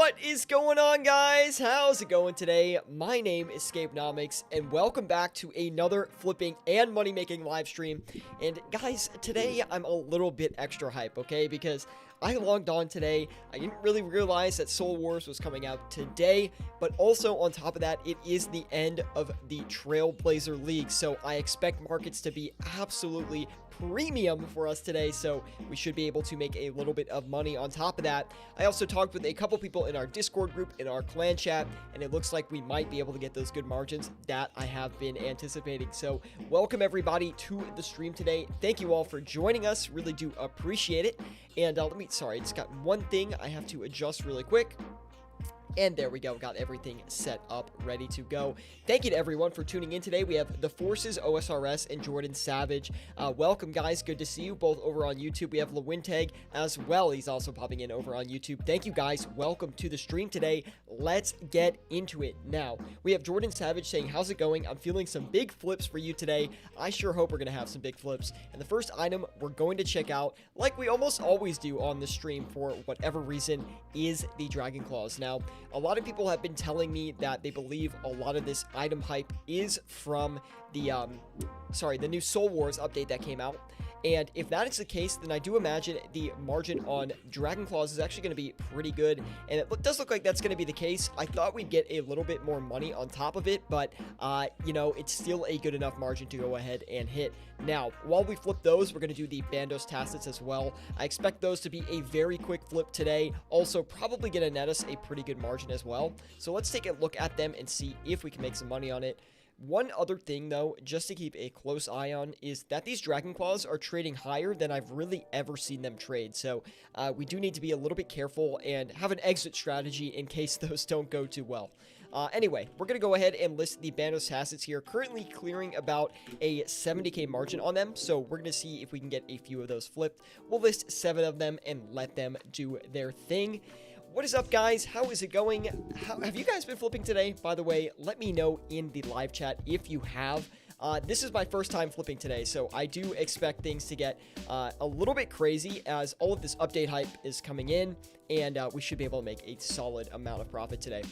What is going on, guys? How's it going today? My name is Scapenomics, and welcome back to another flipping and money-making live stream. And guys, today I'm a little bit extra hype, okay? Because I logged on today. I didn't really realize that Soul Wars was coming out today, but also on top of that, it is the end of the Trailblazer League, so I expect markets to be absolutely premium for us today, so we should be able to make a little bit of money on top of that. I also talked with a couple people in our Discord group, in our clan chat, and it looks like we might be able to get those good margins that I have been anticipating. So welcome everybody to the stream today. Thank you all for joining us. Really do appreciate it. And sorry, I just got one thing I have to adjust really quick. And there we go, got everything set up, ready to go. Thank you to everyone for tuning in today. We have The Forces, OSRS, and Jordan Savage. Welcome, guys. Good to see you both over on YouTube. We have Lewintag as well. He's also popping in over on YouTube. Thank you, guys. Welcome to the stream today. Let's get into it now. We have Jordan Savage saying, how's it going? I'm feeling some big flips for you today. I sure hope we're going to have some big flips. And the first item we're going to check out, like we almost always do on the stream for whatever reason, is the Dragon Claws. Now, a lot of people have been telling me that they believe a lot of this item hype is from the new Soul Wars update that came out. And if that is the case, then I do imagine the margin on Dragon Claws is actually going to be pretty good. And it does look like that's going to be the case. I thought we'd get a little bit more money on top of it, but, you know, it's still a good enough margin to go ahead and hit. Now, while we flip those, we're going to do the Bandos Tacets as well. I expect those to be a very quick flip today. Also, probably going to net us a pretty good margin as well. So let's take a look at them and see if we can make some money on it. One other thing, though, just to keep a close eye on, is that these Dragon Claws are trading higher than I've really ever seen them trade. So we do need to be a little bit careful and have an exit strategy in case those don't go too well. Anyway, we're going to go ahead and list the Bandos Tacets here, currently clearing about a 70k margin on them. So we're going to see if we can get a few of those flipped. We'll list 7 of them and let them do their thing. What is up, guys? How is it going? Have you guys been flipping today? By the way, let me know in the live chat if you have. This is my first time flipping today, so I do expect things to get a little bit crazy as all of this update hype is coming in, and we should be able to make a solid amount of profit today.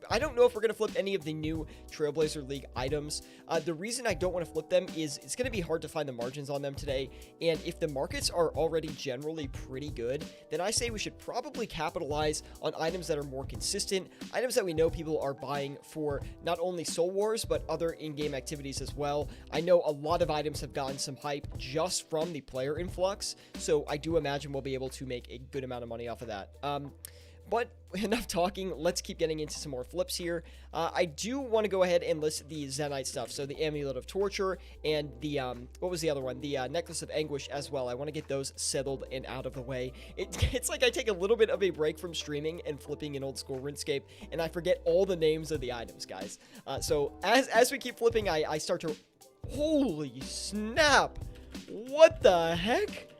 I don't know if we're going to flip any of the new Trailblazer League items. The reason I don't want to flip them is it's going to be hard to find the margins on them today. And if the markets are already generally pretty good, then I say we should probably capitalize on items that are more consistent, items that we know people are buying for not only Soul Wars, but other in-game activities as well. I know a lot of items have gotten some hype just from the player influx, so I do imagine we'll be able to make a good amount of money off of that. But enough talking, let's keep getting into some more flips here. I do want to go ahead and list the Zenite stuff, so the Amulet of Torture and the, what was the other one? The Necklace of Anguish as well. I want to get those settled and out of the way. It's like I take a little bit of a break from streaming and flipping in old school RuneScape, and I forget all the names of the items, guys. So as we keep flipping, I start to... Holy snap! What the heck?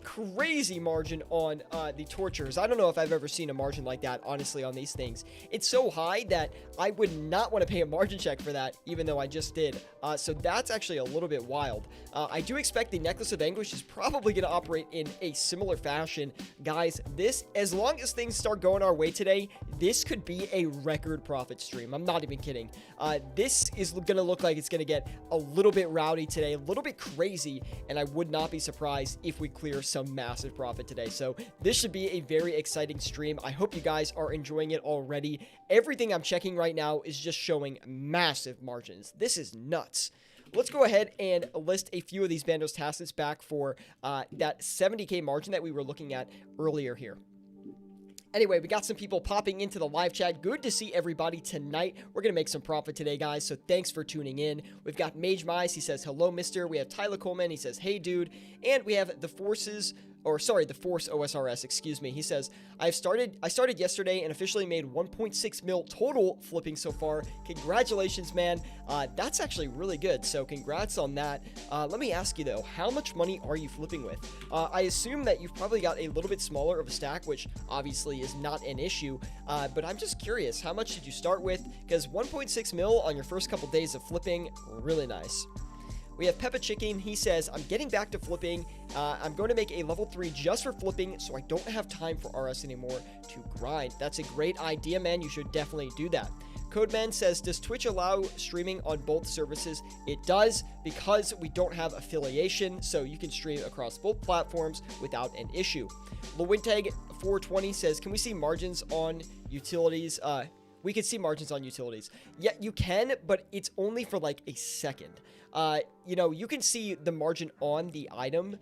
Crazy margin on the tortures. I don't know if I've ever seen a margin like that, honestly, on these things. It's so high that I would not want to pay a margin check for that, even though I just did. So that's actually a little bit wild. I do expect the Necklace of Anguish is probably going to operate in a similar fashion. Guys, as long as things start going our way today, this could be a record profit stream. I'm not even kidding. This is going to look like it's going to get a little bit rowdy today, a little bit crazy, and I would not be surprised if we clear some massive profit today. So this should be a very exciting stream. I hope you guys are enjoying it already. Everything I'm checking right now is just showing massive margins. This is nuts. Let's go ahead and list a few of these Bandos Tacets back for that 70k margin that we were looking at earlier here. Anyway, we got some people popping into the live chat. Good to see everybody tonight. We're going to make some profit today, guys, so thanks for tuning in. We've got Mage Mice. He says, hello, mister. We have Tyler Coleman. He says, hey, dude. And we have the Forces... the Force OSRS, excuse me. He says, I started yesterday and officially made 1.6 mil total flipping so far. Congratulations, man. That's actually really good. So congrats on that. Let me ask you though, how much money are you flipping with? I assume that you've probably got a little bit smaller of a stack, which obviously is not an issue. But I'm just curious, how much did you start with? Because 1.6 mil on your first couple days of flipping, really nice. We have Peppa Chicken. He says, I'm getting back to flipping. I'm going to make a level 3 just for flipping so I don't have time for RS anymore to grind. That's a great idea, man. You should definitely do that. Codeman says, does Twitch allow streaming on both services? It does, because we don't have affiliation, so you can stream across both platforms without an issue. Lewinteg420 says, can we see margins on utilities? We can see margins on utilities. Yeah, you can, but it's only for like a second. You know, you can see the margin on the item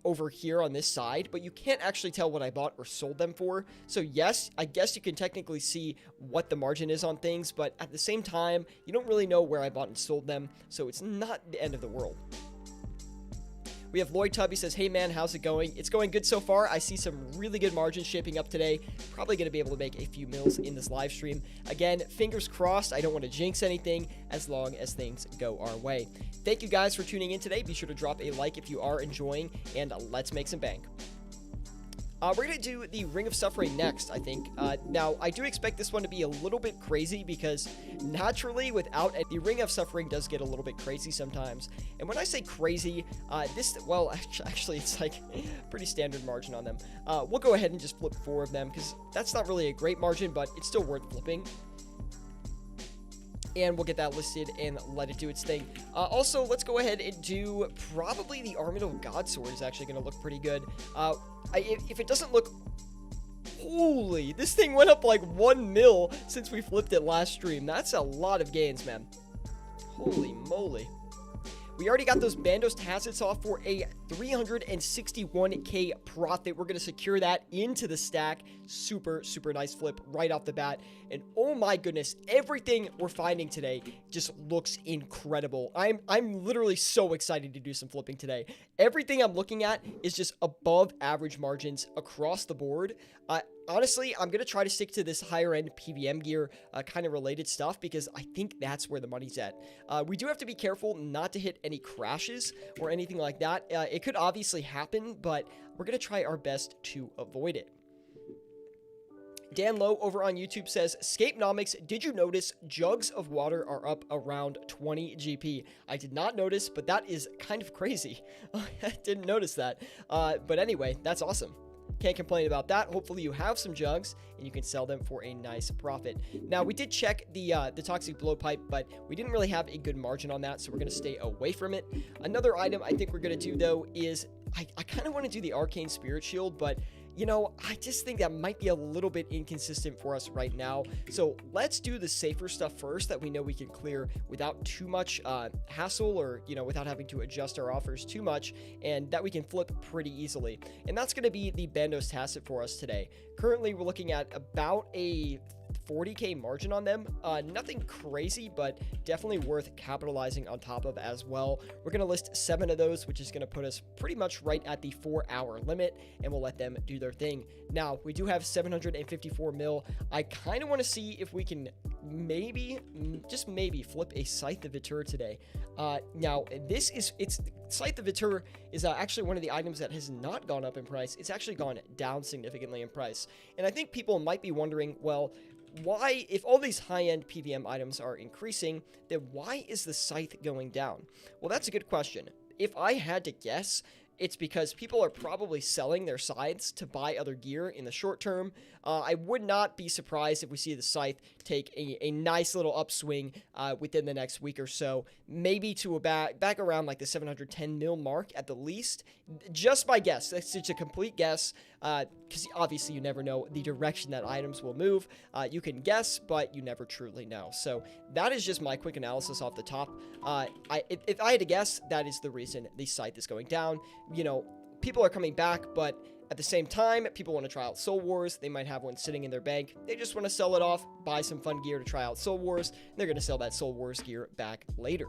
over here on this side, but you can't actually tell what I bought or sold them for. So yes, I guess you can technically see what the margin is on things, but at the same time, you don't really know where I bought and sold them, so it's not the end of the world. We have Lloyd Tubby says, hey man, how's it going? It's going good so far. I see some really good margins shaping up today. Probably going to be able to make a few mils in this live stream. Again, fingers crossed. I don't want to jinx anything as long as things go our way. Thank you guys for tuning in today. Be sure to drop a like if you are enjoying, and let's make some bank. We're going to do the Ring of Suffering next, I think. Now, I do expect this one to be a little bit crazy because naturally, without it, the Ring of Suffering does get a little bit crazy sometimes. And when I say crazy, well, actually, it's like pretty standard margin on them. We'll go ahead and just flip 4 of them because that's not really a great margin, but it's still worth flipping. And we'll get that listed and let it do its thing. Also, let's go ahead and do probably the Armageddon Godsword is actually going to look pretty good. If it doesn't look... Holy, this thing went up like 1 mil since we flipped it last stream. That's a lot of gains, man. Holy moly. We already got those Bandos Tacits off for a 361k profit. We're going to secure that into the stack. Super, super nice flip right off the bat. And oh my goodness, everything we're finding today just looks incredible. I'm literally so excited to do some flipping today. Everything I'm looking at is just above average margins across the board. Honestly, I'm going to try to stick to this higher end PVM gear kind of related stuff because I think that's where the money's at. We do have to be careful not to hit any crashes or anything like that. It could obviously happen, but we're going to try our best to avoid it. Dan Lowe over on YouTube says, Scapenomics, did you notice jugs of water are up around 20 GP? I did not notice, but that is kind of crazy. I didn't notice that. But anyway, that's awesome. Can't complain about that. Hopefully you have some jugs and you can sell them for a nice profit. Now, we did check the toxic blowpipe, but we didn't really have a good margin on that, so we're going to stay away from it. Another item I think we're going to do, though, is I kind of want to do the Arcane Spirit Shield, but you know, I just think that might be a little bit inconsistent for us right now. So let's do the safer stuff first that we know we can clear without too much hassle or, you know, without having to adjust our offers too much and that we can flip pretty easily. And that's going to be the Bandos Tacit for us today. Currently, we're looking at about a 40k margin on them. Nothing crazy, but definitely worth capitalizing on top of as well. We're going to list 7 of those, which is going to put us pretty much right at the 4-hour limit, and we'll let them do their thing. Now, we do have 754 mil. I kind of want to see if we can maybe, just maybe, flip a Scythe of Vitur today. Now, Scythe of Vitur is actually one of the items that has not gone up in price. It's actually gone down significantly in price. And I think people might be wondering, well, why, if all these high-end PVM items are increasing, then why is the Scythe going down? Well, that's a good question. If I had to guess, it's because people are probably selling their scythes to buy other gear in the short term. I would not be surprised if we see the Scythe take a nice little upswing within the next week or so, maybe to back around like the 710 mil mark at the least. Just my guess. That's just a complete guess, because obviously you never know the direction that items will move. You can guess, but you never truly know. So that is just my quick analysis off the top. If I had to guess, that is the reason the Scythe is going down. You know, people are coming back, but at the same time, people want to try out Soul Wars. They might have one sitting in their bank. They just want to sell it off, buy some fun gear to try out Soul Wars, and they're going to sell that Soul Wars gear back later.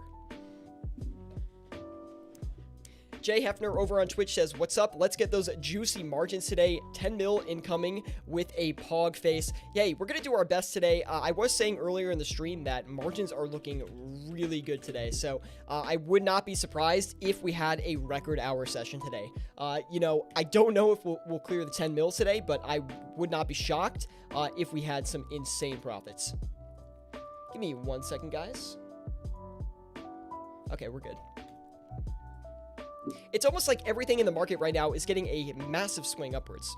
Jay Hefner over on Twitch says, what's up? Let's get those juicy margins today. 10 mil incoming with a pog face. Yay, we're going to do our best today. I was saying earlier in the stream that margins are looking really good today. So I would not be surprised if we had a record hour session today. You know, I don't know if we'll clear the 10 mil today, but I would not be shocked if we had some insane profits. Give me 1 second, guys. Okay, we're good. It's almost like everything in the market right now is getting a massive swing upwards.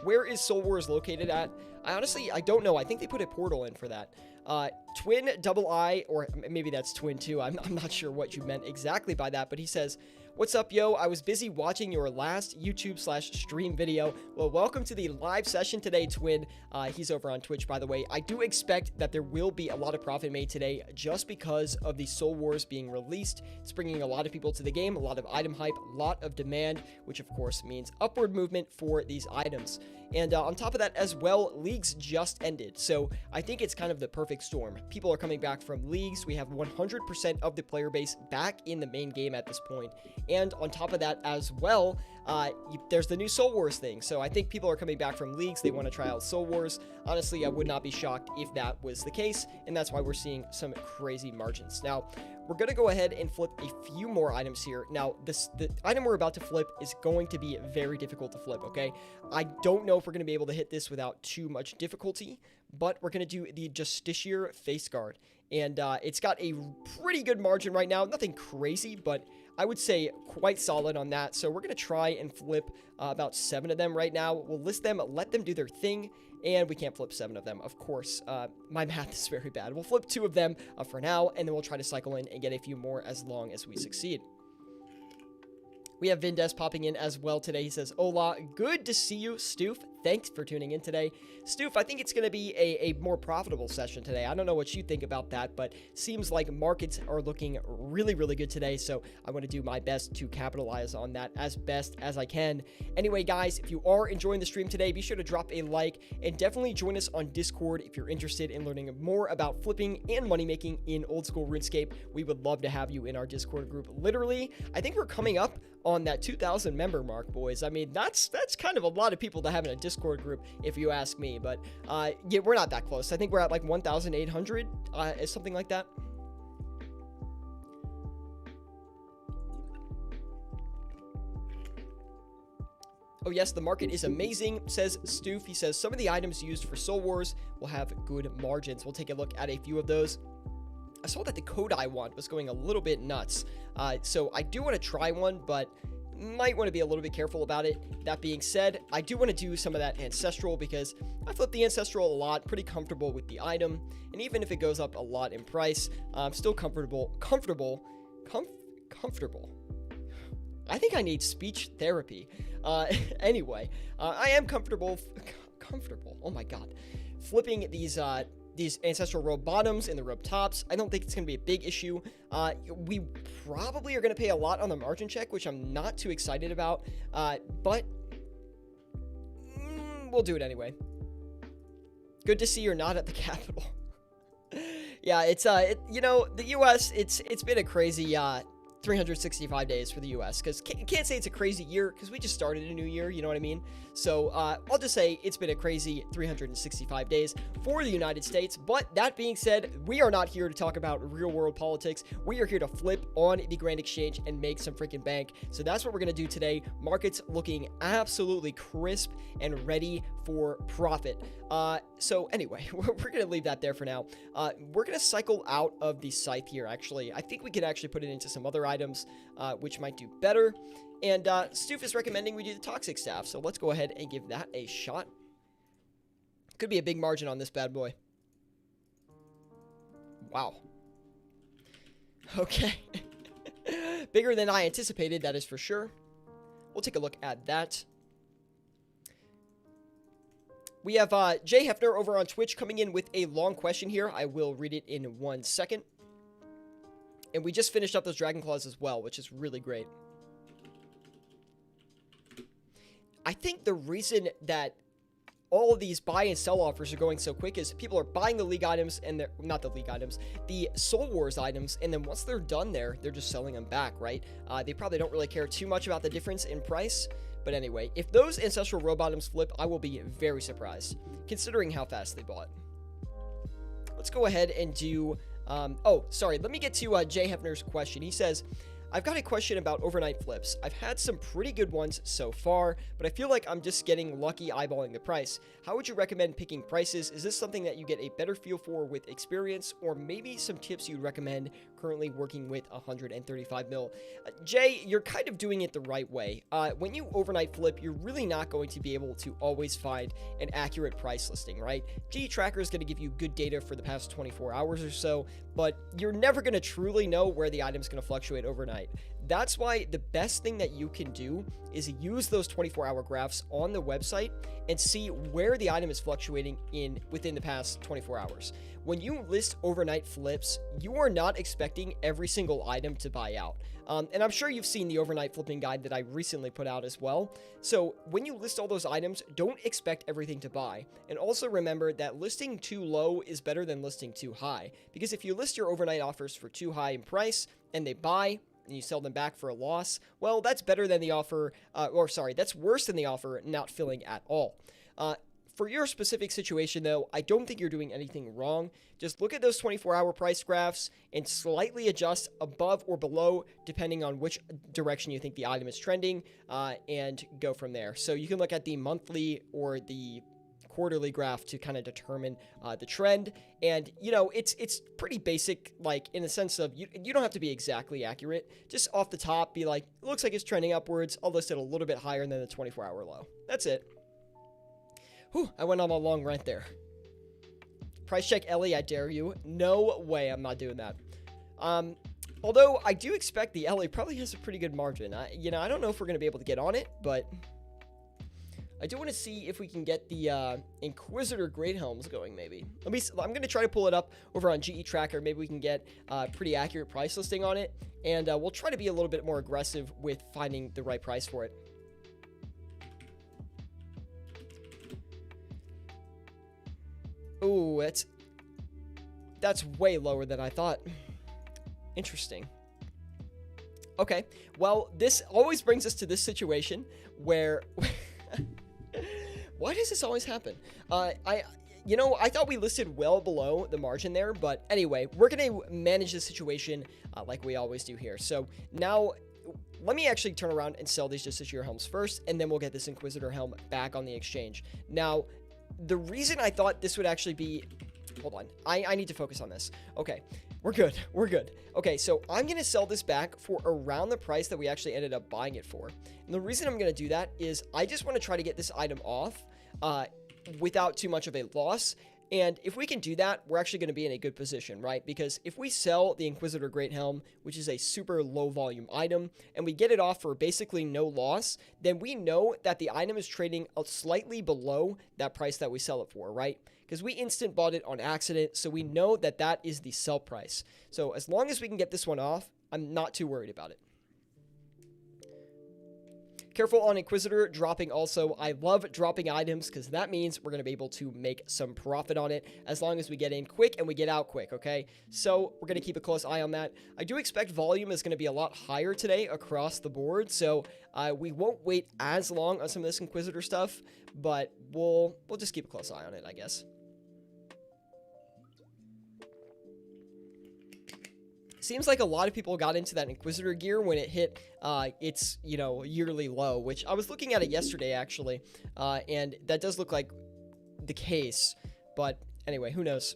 Where is Soul Wars located at? I don't know. I think they put a portal in for that. Twin double I, or maybe that's twin too. I'm not sure what you meant exactly by that, but he says, "What's up, yo? I was busy watching your last YouTube/stream video." Well, welcome to the live session today, Twin. He's over on Twitch, by the way. I do expect that there will be a lot of profit made today just because of the Soul Wars being released. It's bringing a lot of people to the game, a lot of item hype, a lot of demand, which of course means upward movement for these items. And on top of that as well, leagues just ended. So I think it's kind of the perfect storm. People are coming back from leagues. We have 100% of the player base back in the main game at this point. And on top of that as well, there's the new Soul Wars thing. So I think people are coming back from leagues. They want to try out Soul Wars. Honestly, I would not be shocked if that was the case. And that's why we're seeing some crazy margins. Now, we're going to go ahead and flip a few more items here. Now, the item we're about to flip is going to be very difficult to flip, okay? I don't know if we're going to be able to hit this without too much difficulty, but we're going to do the Justiciar Face Guard. And it's got a pretty good margin right now. Nothing crazy, but I would say quite solid on that. So we're going to try and flip about 7 of them right now. We'll list them, let them do their thing, and we can't flip 7 of them, of course. My math is very bad. We'll flip 2 of them for now, and then we'll try to cycle in and get a few more as long as we succeed. We have Vindes popping in as well today. He says, "Hola, good to see you, Stoof. Thanks for tuning in today." Stoof, I think it's going to be a more profitable session today. I don't know what you think about that, but seems like markets are looking really, really good today, so I want to do my best to capitalize on that as best as I can. Anyway, guys, if you are enjoying the stream today, be sure to drop a like and definitely join us on Discord if you're interested in learning more about flipping and money making in old school RuneScape. We would love to have you in our Discord group. Literally, I think we're coming up on that 2,000 member mark, boys. I mean, that's kind of a lot of people to have in a Discord group, if you ask me. But yeah, we're not that close. I think we're at like 1,800, something like that. Oh yes, the market is amazing, says Stoof. He says some of the items used for Soul Wars will have good margins. We'll take a look at a few of those. I saw that the Kodai one was going a little bit nuts. So I do want to try one, but might want to be a little bit careful about it. That being said, I do want to do some of that Ancestral because I flip the Ancestral a lot, pretty comfortable with the item. And even if it goes up a lot in price, I'm still comfortable. I think I need speech therapy. Anyway, I am comfortable. Oh my God. Flipping these Ancestral robe bottoms and the robe tops. I don't think it's going to be a big issue. We probably are going to pay a lot on the margin check, which I'm not too excited about, but we'll do it anyway. Good to see you're not at the Capitol. Yeah, it's you know, the U.S. It's been a crazy 365 days for the U.S. because can't say it's a crazy year because we just started a new year, you know what I mean? So I'll just say it's been a crazy 365 days for the United States. But that being said, we are not here to talk about real world politics. We are here to flip on the Grand Exchange and make some freaking bank. So that's what we're going to do today. Markets looking absolutely crisp and ready for profit. So anyway, we're going to leave that there for now. We're going to cycle out of the scythe here, actually. I think we could actually put it into some other items, which might do better. And Stoof is recommending we do the Toxic Staff, so let's go ahead and give that a shot. Could be a big margin on this bad boy. Wow. Okay. Bigger than I anticipated, that is for sure. We'll take a look at that. We have Jay Hefner over on Twitch coming in with a long question here. I will read it in 1 second. And we just finished up those Dragon Claws as well, which is really great. I think the reason that all of these buy and sell offers are going so quick is people are buying the League items and they're not the League items, the Soul Wars items, and then once they're done they're just selling them back, right? They probably don't really care too much about the difference in price. But anyway, if those Ancestral Robe bottoms flip, I will be very surprised, considering how fast they bought. Let's go ahead and do... oh, sorry. Let me get to Jay Hefner's question. He says, I've got a question about overnight flips. I've had some pretty good ones so far, but I feel like I'm just getting lucky eyeballing the price. How would you recommend picking prices? Is this something that you get a better feel for with experience, or maybe some tips you'd recommend currently working with 135 mil? Jay, you're kind of doing it the right way. When you overnight flip, you're really not going to be able to always find an accurate price listing, right? GE Tracker is going to give you good data for the past 24 hours or so, but you're never going to truly know where the item's going to fluctuate overnight. That's why the best thing that you can do is use those 24-hour graphs on the website and see where the item is fluctuating within the past 24 hours. When you list overnight flips, you are not expecting every single item to buy out. And I'm sure you've seen the overnight flipping guide that I recently put out as well. So when you list all those items, don't expect everything to buy. And also remember that listing too low is better than listing too high. Because if you list your overnight offers for too high in price and they buy, and you sell them back for a loss, well, that's better than the offer, that's worse than the offer not filling at all. For your specific situation, though, I don't think you're doing anything wrong. Just look at those 24-hour price graphs and slightly adjust above or below, depending on which direction you think the item is trending, and go from there. So you can look at the monthly or the quarterly graph to kind of determine the trend. And it's pretty basic, like in the sense of you don't have to be exactly accurate. Just off the top, be like, it looks like it's trending upwards. I'll list it a little bit higher than the 24-hour low. That's it. Whew, I went on a long rant there. Price check Ellie, I dare you. No way, I'm not doing that. Although I do expect the Ellie probably has a pretty good margin. I don't know if we're going to be able to get on it, but I do want to see if we can get the Inquisitor Great Helms going, maybe. I'm going to try to pull it up over on GE Tracker. Maybe we can get a pretty accurate price listing on it, and we'll try to be a little bit more aggressive with finding the right price for it. Ooh, that's way lower than I thought. Interesting. Okay, well, this always brings us to this situation where... Why does this always happen? I thought we listed well below the margin there, but anyway, we're going to manage the situation like we always do here. So now, let me actually turn around and sell these Justiciar Helms first, and then we'll get this Inquisitor Helm back on the exchange. Now, the reason I thought this would actually be... Hold on. I need to focus on this. Okay. We're good. We're good. Okay, so I'm going to sell this back for around the price that we actually ended up buying it for. And the reason I'm going to do that is I just want to try to get this item off without too much of a loss. And if we can do that, we're actually going to be in a good position, right? Because if we sell the Inquisitor Great Helm, which is a super low volume item, and we get it off for basically no loss, then we know that the item is trading slightly below that price that we sell it for, right? Because we instant bought it on accident, so we know that that is the sell price. So as long as we can get this one off, I'm not too worried about it. Careful on Inquisitor dropping also. I love dropping items because that means we're going to be able to make some profit on it as long as we get in quick and we get out quick, okay? So we're going to keep a close eye on that. I do expect volume is going to be a lot higher today across the board, so we won't wait as long on some of this Inquisitor stuff, but we'll just keep a close eye on it, I guess. Seems like a lot of people got into that Inquisitor gear when it hit its, yearly low, which I was looking at it yesterday, actually, and that does look like the case, but anyway, who knows?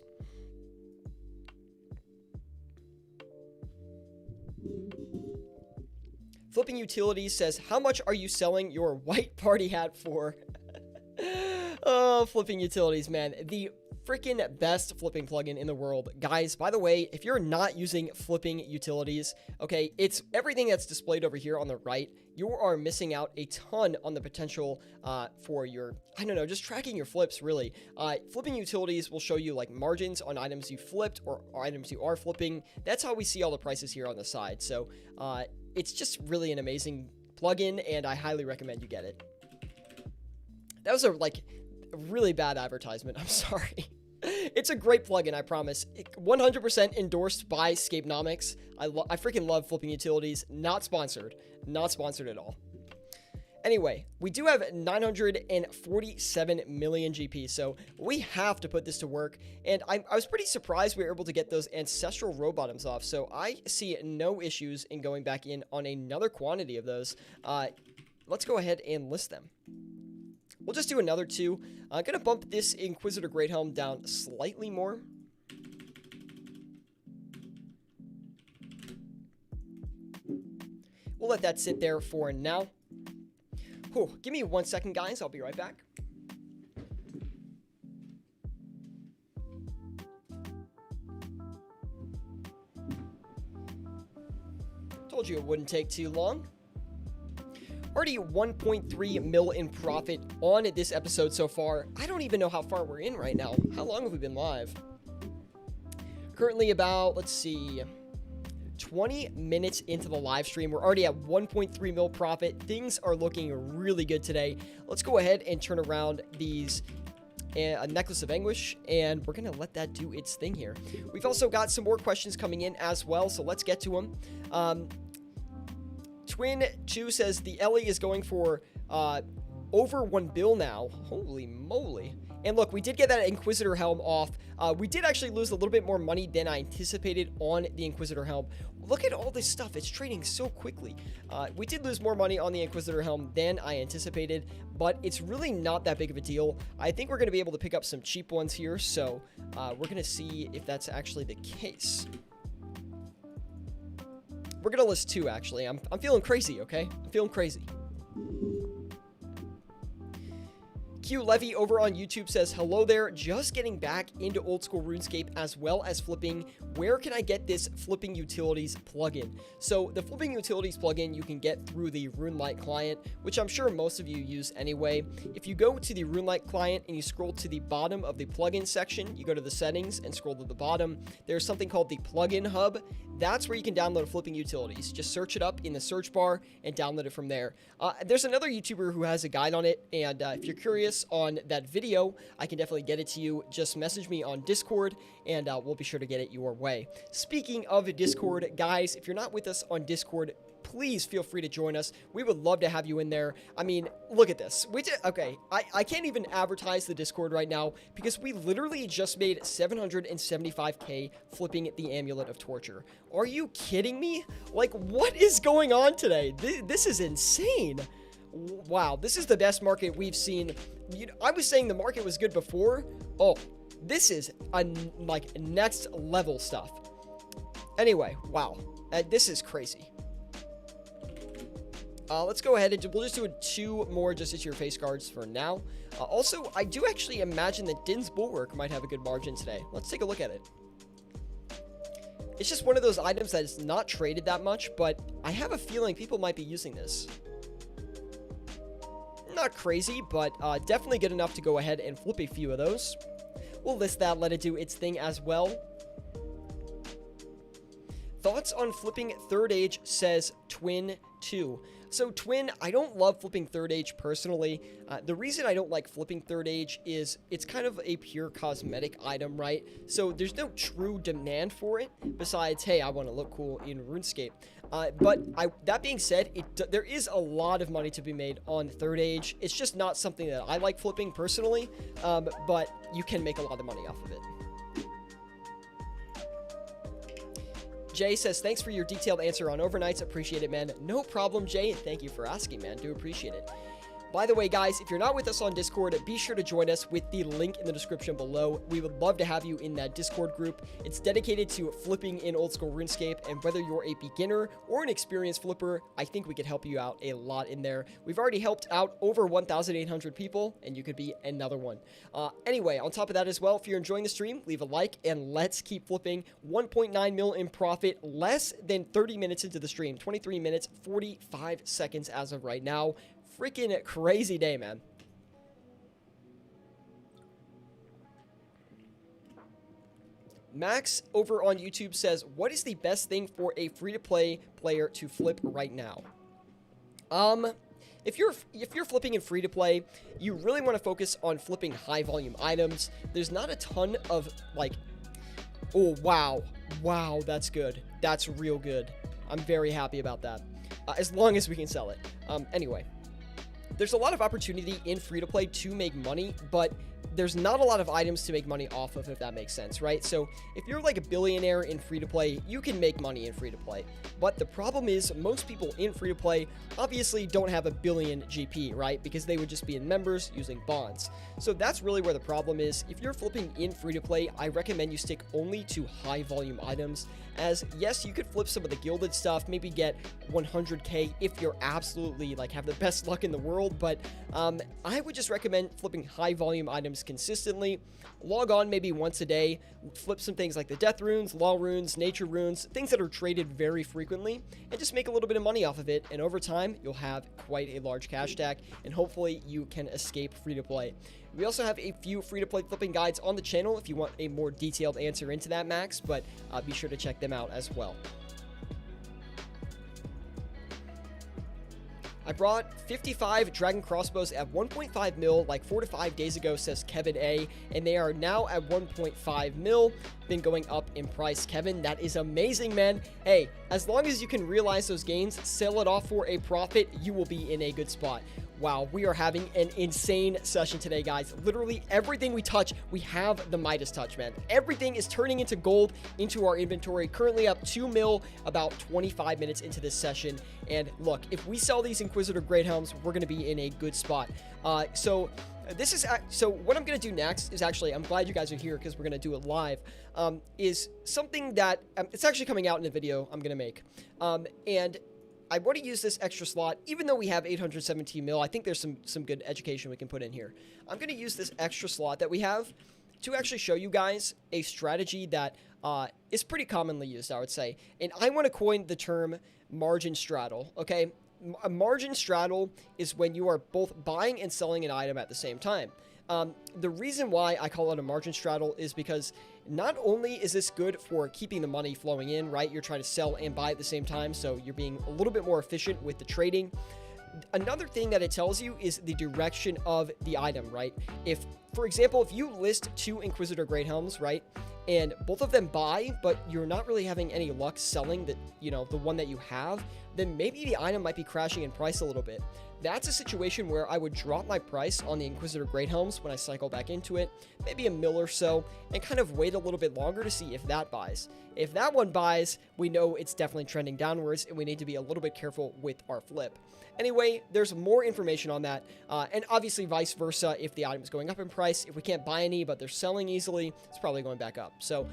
Flipping Utilities says, how much are you selling your white party hat for? Oh, Flipping Utilities, man. The freaking best flipping plugin in the world. Guys, by the way, if you're not using Flipping Utilities, okay, it's everything that's displayed over here on the right. You are missing out a ton on the potential for your, just tracking your flips, really. Flipping Utilities will show you like margins on items you flipped or items you are flipping. That's how we see all the prices here on the side. So it's just really an amazing plugin, and I highly recommend you get it. That was a really bad advertisement. I'm sorry. It's a great plugin, I promise. 100% endorsed by Scapenomics. I freaking love Flipping Utilities. Not sponsored. Not sponsored at all. Anyway, we do have 947 million GP, so we have to put this to work. And I was pretty surprised we were able to get those ancestral row bottoms off, so I see no issues in going back in on another quantity of those. Let's go ahead and list them. We'll just do another 2. I'm going to bump this Inquisitor Great Helm down slightly more. We'll let that sit there for now. Whew, give me 1 second, guys. I'll be right back. Told you it wouldn't take too long. Already 1.3 mil in profit on this episode so far. I don't even know how far we're in right now. How long have we been live? Currently about, let's see, 20 minutes into the live stream. We're already at 1.3 mil profit. Things are looking really good today. Let's go ahead and turn around these a Necklace of Anguish, and we're going to let that do its thing here. We've also got some more questions coming in as well, so let's get to them. Twin2 says the Ellie is going for over 1 bill now. Holy moly. And look, we did get that Inquisitor Helm off. We did actually lose a little bit more money than I anticipated on the Inquisitor Helm. Look at all this stuff. It's trading so quickly. We did lose more money on the Inquisitor Helm than I anticipated, but it's really not that big of a deal. I think we're going to be able to pick up some cheap ones here, so we're going to see if that's actually the case. We're going to list 2, actually. I'm feeling crazy, okay? I'm feeling crazy. Q Levy over on YouTube says, hello there, just getting back into old school RuneScape as well as flipping. Where can I get this Flipping Utilities plugin? So the Flipping Utilities plugin you can get through the RuneLite client, which I'm sure most of you use anyway. If you go to the RuneLite client and you scroll to the bottom of the plugin section, you go to the settings and scroll to the bottom, there's something called the Plugin Hub. That's where you can download Flipping Utilities. Just search it up in the search bar and download it from there. There's another YouTuber who has a guide on it, and if you're curious on that video, I can definitely get it to you. Just message me on Discord, and we'll be sure to get it your way. Speaking of Discord, guys, if you're not with us on Discord, please feel free to join us. We would love to have you in there. I mean, look at this. Okay, I can't even advertise the Discord right now because we literally just made 775k flipping the Amulet of Torture. Are you kidding me? Like, what is going on today? This is insane. Wow, this is the best market we've seen. I was saying the market was good before. Oh, this is like next level stuff. Anyway, wow, this is crazy. Let's go ahead and we'll just do 2 more just as your face cards for now. Also, I do actually imagine that Din's Bulwark might have a good margin today. Let's take a look at it. It's just one of those items that is not traded that much, but I have a feeling people might be using this. Not crazy, but definitely good enough to go ahead and flip a few of those. We'll list that, let it do its thing as well. Thoughts on flipping Third Age, says Twin2. So Twin, I don't love flipping Third Age personally. The reason I don't like flipping Third Age is it's kind of a pure cosmetic item, right? So there's no true demand for it besides, hey, I want to look cool in RuneScape. But that being said, there is a lot of money to be made on Third Age. It's just not something that I like flipping personally, but you can make a lot of money off of it. Jay says, thanks for your detailed answer on overnights. Appreciate it, man. No problem, Jay. Thank you for asking, man. Do appreciate it. By the way, guys, if you're not with us on Discord, be sure to join us with the link in the description below. We would love to have you in that Discord group. It's dedicated to flipping in old school RuneScape, and whether you're a beginner or an experienced flipper, I think we could help you out a lot in there. We've already helped out over 1,800 people, and you could be another one. Anyway, on top of that as well, if you're enjoying the stream, leave a like, and let's keep flipping. 1.9 mil in profit, less than 30 minutes into the stream. 23 minutes, 45 seconds as of right now. Freaking crazy day, man. Max over on YouTube says, what is the best thing for a free-to-play player to flip right now? If you're flipping in free-to-play, you really want to focus on flipping high-volume items. There's not a ton of, like... Oh, wow. Wow, that's good. That's real good. I'm very happy about that. As long as we can sell it. Anyway. there's a lot of opportunity in free-to-play to make money, but there's not a lot of items to make money off of, if that makes sense, right? So if you're like a billionaire in free-to-play, you can make money in free-to-play. But the problem is most people in free-to-play obviously don't have a billion GP, right? Because they would just be in members using bonds. So that's really where the problem is. If you're flipping in free-to-play, I recommend you stick only to high-volume items, as yes, you could flip some of the gilded stuff, maybe get 100k if you're absolutely like have the best luck in the world, but I would just recommend flipping high-volume items consistently. Log on maybe once a day, flip some things like the death runes, law runes, nature runes, things that are traded very frequently, and just make a little bit of money off of it, and over time you'll have quite a large cash stack, and hopefully you can escape free to play. We also have a few free-to-play flipping guides on the channel if you want a more detailed answer into that, Max, but be sure to check them out as well. I brought 55 dragon crossbows at 1.5 mil like 4 to 5 days ago, says Kevin A, and they are now at 1.5 mil. Been going up in price. Kevin, that is amazing, man. Hey, as long as you can realize those gains, sell it off for a profit, you will be in a good spot. Wow, we are having an insane session today, guys. Literally everything we touch, we have the Midas touch, man. Everything is turning into gold into our inventory. Currently up 2 mil about 25 minutes into this session. And look, if we sell these Inquisitor Great Helms, we're going to be in a good spot. So what I'm going to do next is actually, I'm glad you guys are here because we're going to do it live, is something that, it's actually coming out in a video I'm going to make. And I want to use this extra slot, even though we have 817 mil, I think there's some good education we can put in here. I'm going to use this extra slot that we have to actually show you guys a strategy that is pretty commonly used, I would say. And I want to coin the term margin straddle, okay? A margin straddle is when you are both buying and selling an item at the same time. The reason why I call it a margin straddle is because not only is this good for keeping the money flowing in, right? You're trying to sell and buy at the same time, so you're being a little bit more efficient with the trading. Another thing that it tells you is the direction of the item, right? If, for example, if you list 2 Inquisitor Great Helms, right, and both of them buy, but you're not really having any luck selling the one that you have, then maybe the item might be crashing in price a little bit. That's a situation where I would drop my price on the Inquisitor Great Helms when I cycle back into it, maybe a mil or so, and kind of wait a little bit longer to see if that buys. If that one buys, we know it's definitely trending downwards, and we need to be a little bit careful with our flip. Anyway, there's more information on that, and obviously vice versa. If the item is going up in price, if we can't buy any, but they're selling easily, it's probably going back up. So,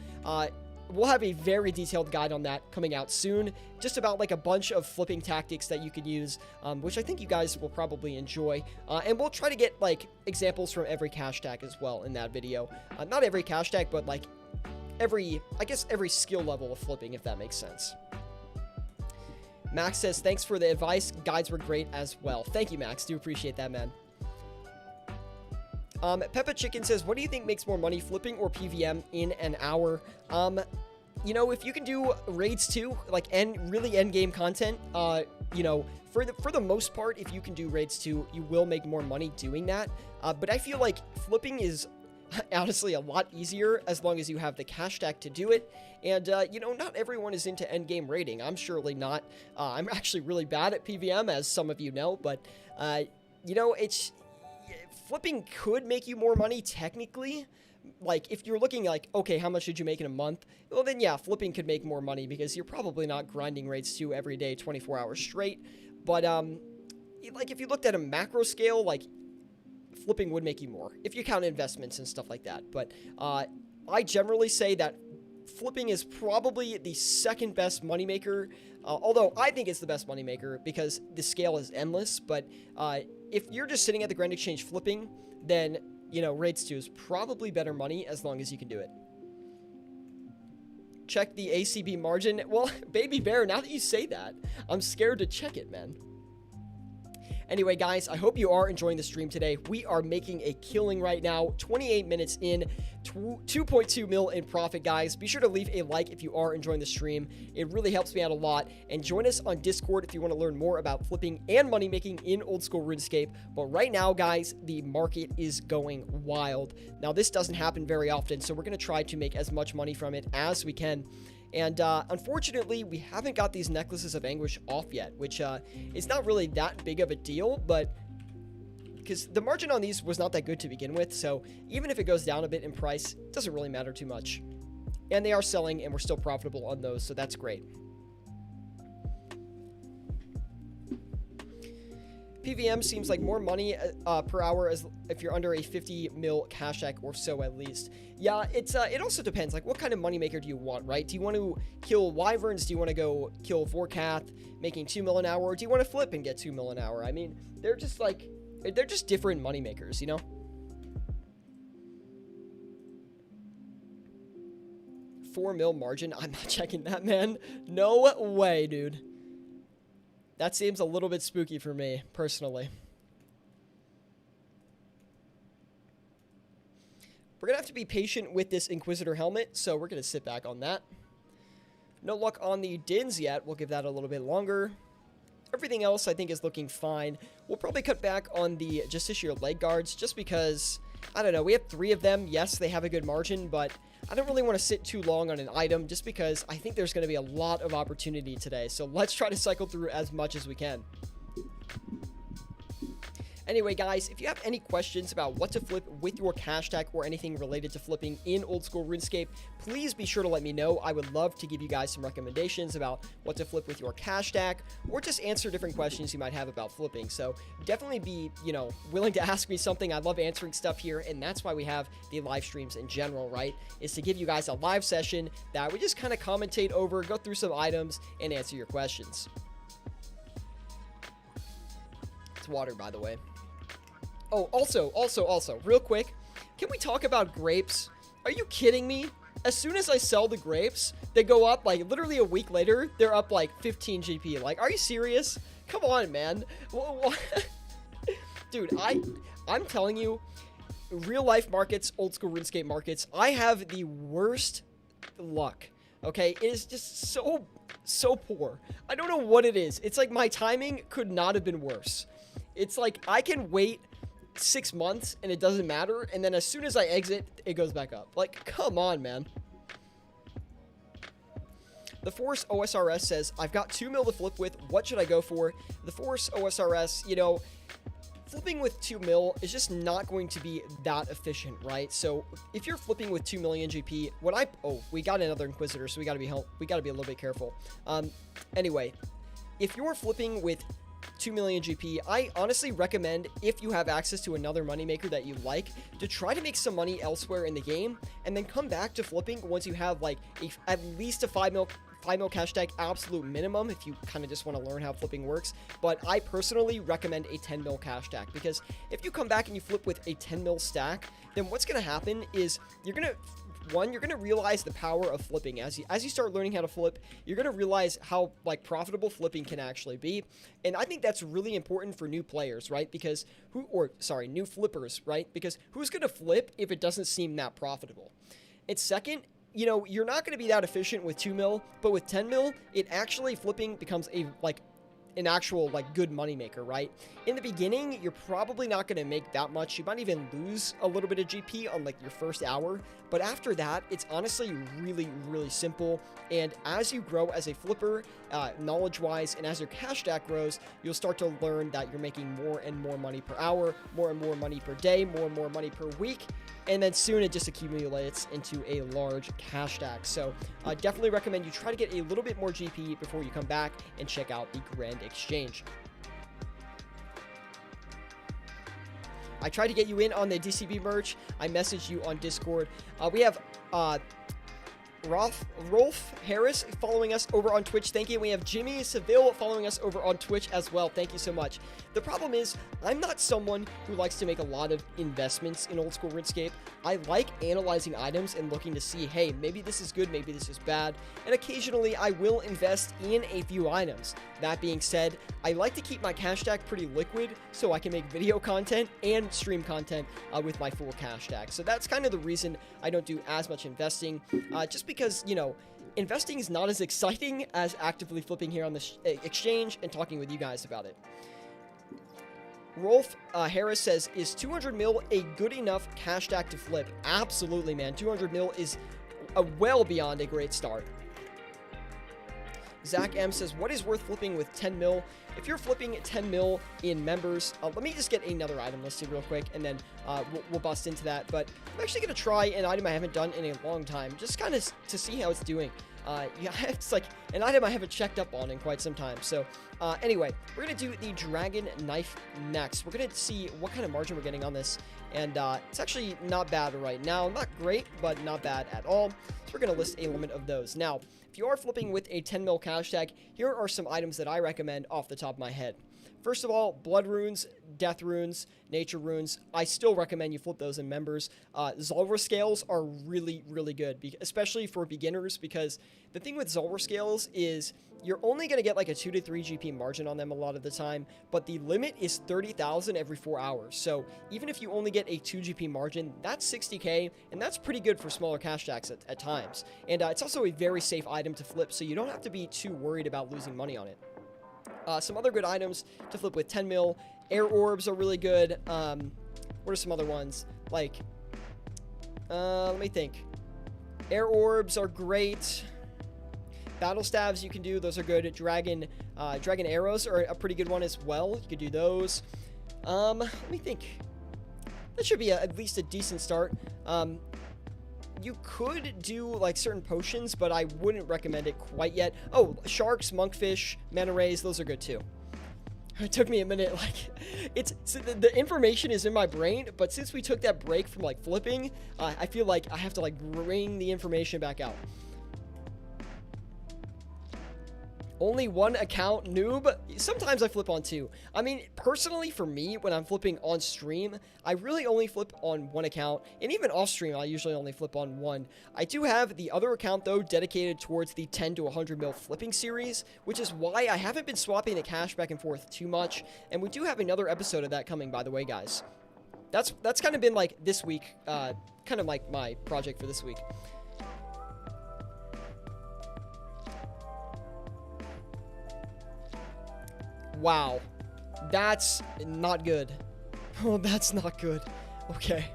we'll have a very detailed guide on that coming out soon, just about like a bunch of flipping tactics that you can use, which I think you guys will probably enjoy. And we'll try to get like examples from every cash stack as well in that video. Not every cash stack, but like every skill level of flipping, if that makes sense. Max says, thanks for the advice. Guides were great as well. Thank you, Max. Do appreciate that, man. Peppa Chicken says, what do you think makes more money, flipping or PVM in an hour? You know, if you can do raids too, like really end game content, you know, for the most part, if you can do raids too, you will make more money doing that. But I feel like flipping is honestly a lot easier as long as you have the cash stack to do it. And, you know, not everyone is into end game raiding. I'm surely not. I'm actually really bad at PVM, as some of you know, but, you know, flipping could make you more money technically. Like, if you're looking like, okay, how much did you make in a month? Well, then, yeah, flipping could make more money because you're probably not grinding raids 2 every day, 24 hours straight. But, like, if you looked at a macro scale, like, flipping would make you more if you count investments and stuff like that. But, I generally say that flipping is probably the second best moneymaker, although I think it's the best moneymaker because the scale is endless. But, if you're just sitting at the Grand Exchange flipping, then, you know, raids 2 is probably better money as long as you can do it. Check the ACB margin. Well, Baby Bear, now that you say that, I'm scared to check it, man. Anyway, guys, I hope you are enjoying the stream today. We are making a killing right now. 28 minutes in, 2.2 mil in profit, guys. Be sure to leave a like if you are enjoying the stream. It really helps me out a lot. And join us on Discord if you want to learn more about flipping and money making in old school RuneScape. But right now, guys, the market is going wild. Now, this doesn't happen very often, so we're going to try to make as much money from it as we can. And unfortunately, we haven't got these Necklaces of Anguish off yet, which is not really that big of a deal, but because the margin on these was not that good to begin with, so even if it goes down a bit in price, it doesn't really matter too much. And they are selling, and we're still profitable on those, so that's great. PVM seems like more money per hour as if you're under a 50 mil cash tag or so at least. Yeah, it also depends. Like, what kind of moneymaker do you want, right? Do you want to kill wyverns? Do you want to go kill Vorkath, making 2 mil an hour? Or do you want to flip and get 2 mil an hour? I mean, they're just different moneymakers, you know? $4 mil margin? I'm not checking that, man. No way, dude. That seems a little bit spooky for me, personally. We're going to have to be patient with this Inquisitor helmet, so we're going to sit back on that. No luck on the Dins yet. We'll give that a little bit longer. Everything else, I think, is looking fine. We'll probably cut back on the Justiciar leg guards, just because, I don't know, we have 3 of them. Yes, they have a good margin, but I don't really want to sit too long on an item just because I think there's going to be a lot of opportunity today. So let's try to cycle through as much as we can. Anyway, guys, if you have any questions about what to flip with your cash tag or anything related to flipping in old school RuneScape, please be sure to let me know. I would love to give you guys some recommendations about what to flip with your cash tag, or just answer different questions you might have about flipping. So definitely be, willing to ask me something. I love answering stuff here, and that's why we have the live streams in general, right? Is to give you guys a live session that we just kind of commentate over, go through some items, and answer your questions. It's water, by the way. Oh, also, real quick, can we talk about grapes? Are you kidding me? As soon as I sell the grapes, they go up, like, literally a week later, they're up, like, 15 GP. Like, are you serious? Come on, man. Dude, I'm telling you, real-life markets, old-school RuneScape markets, I have the worst luck, okay? It is just so poor. I don't know what it is. It's like my timing could not have been worse. It's like I can wait 6 months and it doesn't matter, and then as soon as I exit, it goes back up. Like, come on, man. The Force OSRS says, I've got 2 mil to flip with. What should I go for? The Force OSRS, flipping with 2 mil is just not going to be that efficient, right? So if you're flipping with 2 million GP, we got another Inquisitor, so we gotta be a little bit careful. Anyway, if you're flipping with 2 million GP, I honestly recommend, if you have access to another moneymaker that you like, to try to make some money elsewhere in the game, and then come back to flipping once you have like at least a 5 mil cash tag absolute minimum, if you kind of just want to learn how flipping works. But I personally recommend a 10 mil cash tag, because if you come back and you flip with a 10 mil stack, then what's going to happen is you're going to realize the power of flipping. As you start learning how to flip, you're going to realize how profitable flipping can actually be. And I think that's really important for new players, right? Because new flippers, right? Because who's going to flip if it doesn't seem that profitable? And second, you're not going to be that efficient with 2 mil, but with 10 mil, it actually, flipping becomes an actual good moneymaker, right? In the beginning, you're probably not going to make that much. You might even lose a little bit of GP on your first hour, but after that, it's honestly really, really simple. And as you grow as a flipper, knowledge-wise, and as your cash stack grows, you'll start to learn that you're making more and more money per hour, more and more money per day, more and more money per week, and then soon it just accumulates into a large cash stack. So I definitely recommend you try to get a little bit more GP before you come back and check out the Grand Exchange. I tried to get you in on the DCB merch. I messaged you on Discord. We have Rolf Harris following us over on Twitch. Thank you. We have Jimmy Seville following us over on Twitch as well. Thank you so much. The problem is, I'm not someone who likes to make a lot of investments in old school RuneScape. I like analyzing items and looking to see, hey, maybe this is good, maybe this is bad, and occasionally I will invest in a few items. That being said, I like to keep my cash stack pretty liquid so I can make video content and stream content with my full cash stack. So that's kind of the reason I don't do as much investing, just because, investing is not as exciting as actively flipping here on the exchange and talking with you guys about it. Rolf Harris says, is 200 mil a good enough cash stack to flip? Absolutely, man. 200 mil is well beyond a great start. Zach M says, what is worth flipping with 10 mil? If you're flipping 10 mil in members, let me just get another item listed real quick, and then we'll bust into that. But I'm actually going to try an item I haven't done in a long time, just kind of to see how it's doing. Yeah, it's like an item I haven't checked up on in quite some time. So anyway, we're going to do the dragon knife next. We're going to see what kind of margin we're getting on this. And it's actually not bad right now. Not great, but not bad at all. So we're going to list a limit of those. Now, if you are flipping with a 10 mil cash tag, here are some items that I recommend off the top of my head. First of all, blood runes, death runes, nature runes. I still recommend you flip those in members. Zulrah scales are really, really good, especially for beginners, because the thing with Zulrah scales is you're only going to get like a 2 to 3 GP margin on them a lot of the time, but the limit is 30,000 every 4 hours. So even if you only get a 2 GP margin, that's 60k, and that's pretty good for smaller cash stacks at times. And it's also a very safe item to flip, so you don't have to be too worried about losing money on it. Some other good items to flip with 10 mil. Air orbs are really good. What are some other ones? Like, let me think. Air orbs are great. Battle staves you can do. Those are good. Dragon arrows are a pretty good one as well. You could do those. Let me think. That should be at least a decent start. You could do like certain potions, but I wouldn't recommend it quite yet. Oh, sharks, monkfish, manta rays, those are good too. It took me a minute, like, the information is in my brain, but since we took that break from like flipping, I feel like I have to like bring the information back out. Only one account, noob? Sometimes I flip on two. I mean, personally, for me, when I'm flipping on stream, I really only flip on one account. And even off stream, I usually only flip on one. I do have the other account, though, dedicated towards the 10 to 100 mil flipping series, which is why I haven't been swapping the cash back and forth too much. And we do have another episode of that coming, by the way, guys. That's kind of been, like, this week, kind of like my project for this week. Wow, that's not good. Oh, that's not good. Okay.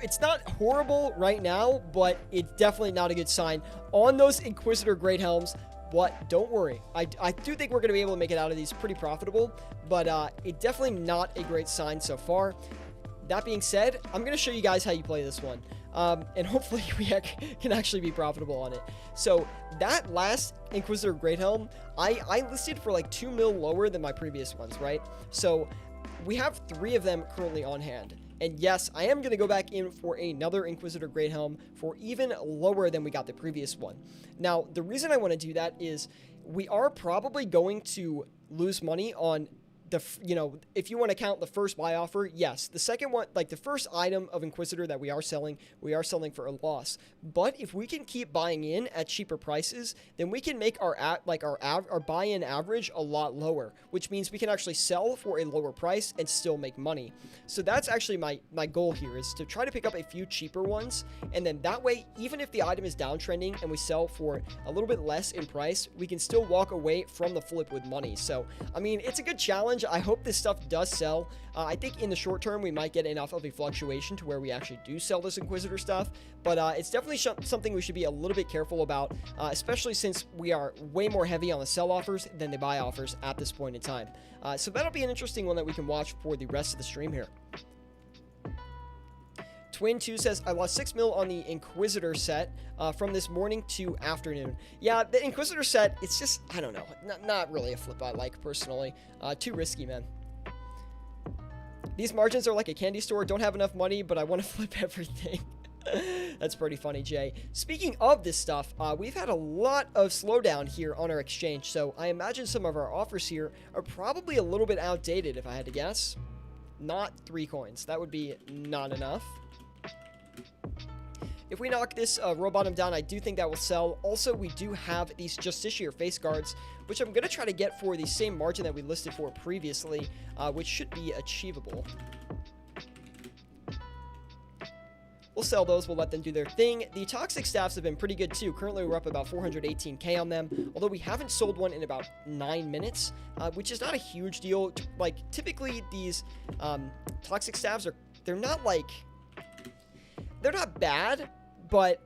It's not horrible right now, but it's definitely not a good sign on those Inquisitor Great Helms. But don't worry, I do think we're going to be able to make it out of these pretty profitable, but it's definitely not a great sign so far. That being said, I'm going to show you guys how you play this one. And hopefully we can actually be profitable on it. So that last Inquisitor Great Helm, I listed for like 2 mil lower than my previous ones, right? So we have 3 of them currently on hand. And yes, I am going to go back in for another Inquisitor Great Helm for even lower than we got the previous one. Now, the reason I want to do that is we are probably going to lose money on if you want to count the first buy offer, yes. The second one, like the first item of Inquisitor that we are selling for a loss. But if we can keep buying in at cheaper prices, then we can make our buy-in average a lot lower, which means we can actually sell for a lower price and still make money. So that's actually my goal here, is to try to pick up a few cheaper ones, and then that way, even if the item is downtrending and we sell for a little bit less in price, we can still walk away from the flip with money. So, I mean, it's a good challenge. I hope this stuff does sell. I think in the short term, we might get enough of a fluctuation to where we actually do sell this Inquisitor stuff, but it's definitely something we should be a little bit careful about, especially since we are way more heavy on the sell offers than the buy offers at this point in time. So that'll be an interesting one that we can watch for the rest of the stream here. Twin2 says, I lost 6 mil on the Inquisitor set from this morning to afternoon. Yeah, the Inquisitor set, it's just, I don't know, not really a flip I like personally. Too risky, man. These margins are like a candy store. Don't have enough money, but I want to flip everything. That's pretty funny, Jay. Speaking of this stuff, we've had a lot of slowdown here on our exchange, so I imagine some of our offers here are probably a little bit outdated, if I had to guess. Not 3 coins. That would be not enough. If we knock this row bottom down, I do think that will sell. Also, we do have these Justiciar face guards, which I'm going to try to get for the same margin that we listed for previously, which should be achievable. We'll sell those. We'll let them do their thing. The toxic staffs have been pretty good too. Currently, we're up about 418k on them, although we haven't sold one in about 9 minutes, which is not a huge deal. Like, typically, these toxic staffs they're not bad, but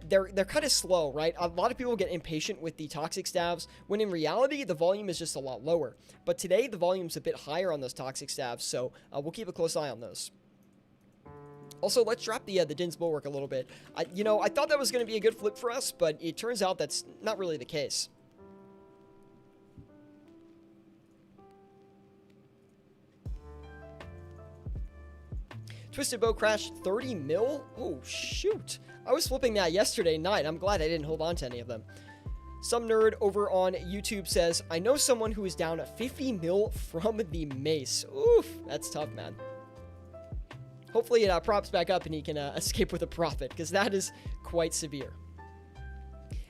they're kind of slow, right? A lot of people get impatient with the toxic stabs, when in reality, the volume is just a lot lower. But today, the volume's a bit higher on those toxic stabs, so we'll keep a close eye on those. Also, let's drop the Din's Bulwark a little bit. I thought that was going to be a good flip for us, but it turns out that's not really the case. Twisted Bow crashed 30 mil? Oh, shoot. I was flipping that yesterday night. I'm glad I didn't hold on to any of them. Some nerd over on YouTube says, I know someone who is down 50 mil from the mace. Oof, that's tough, man. Hopefully it props back up and he can escape with a profit, because that is quite severe.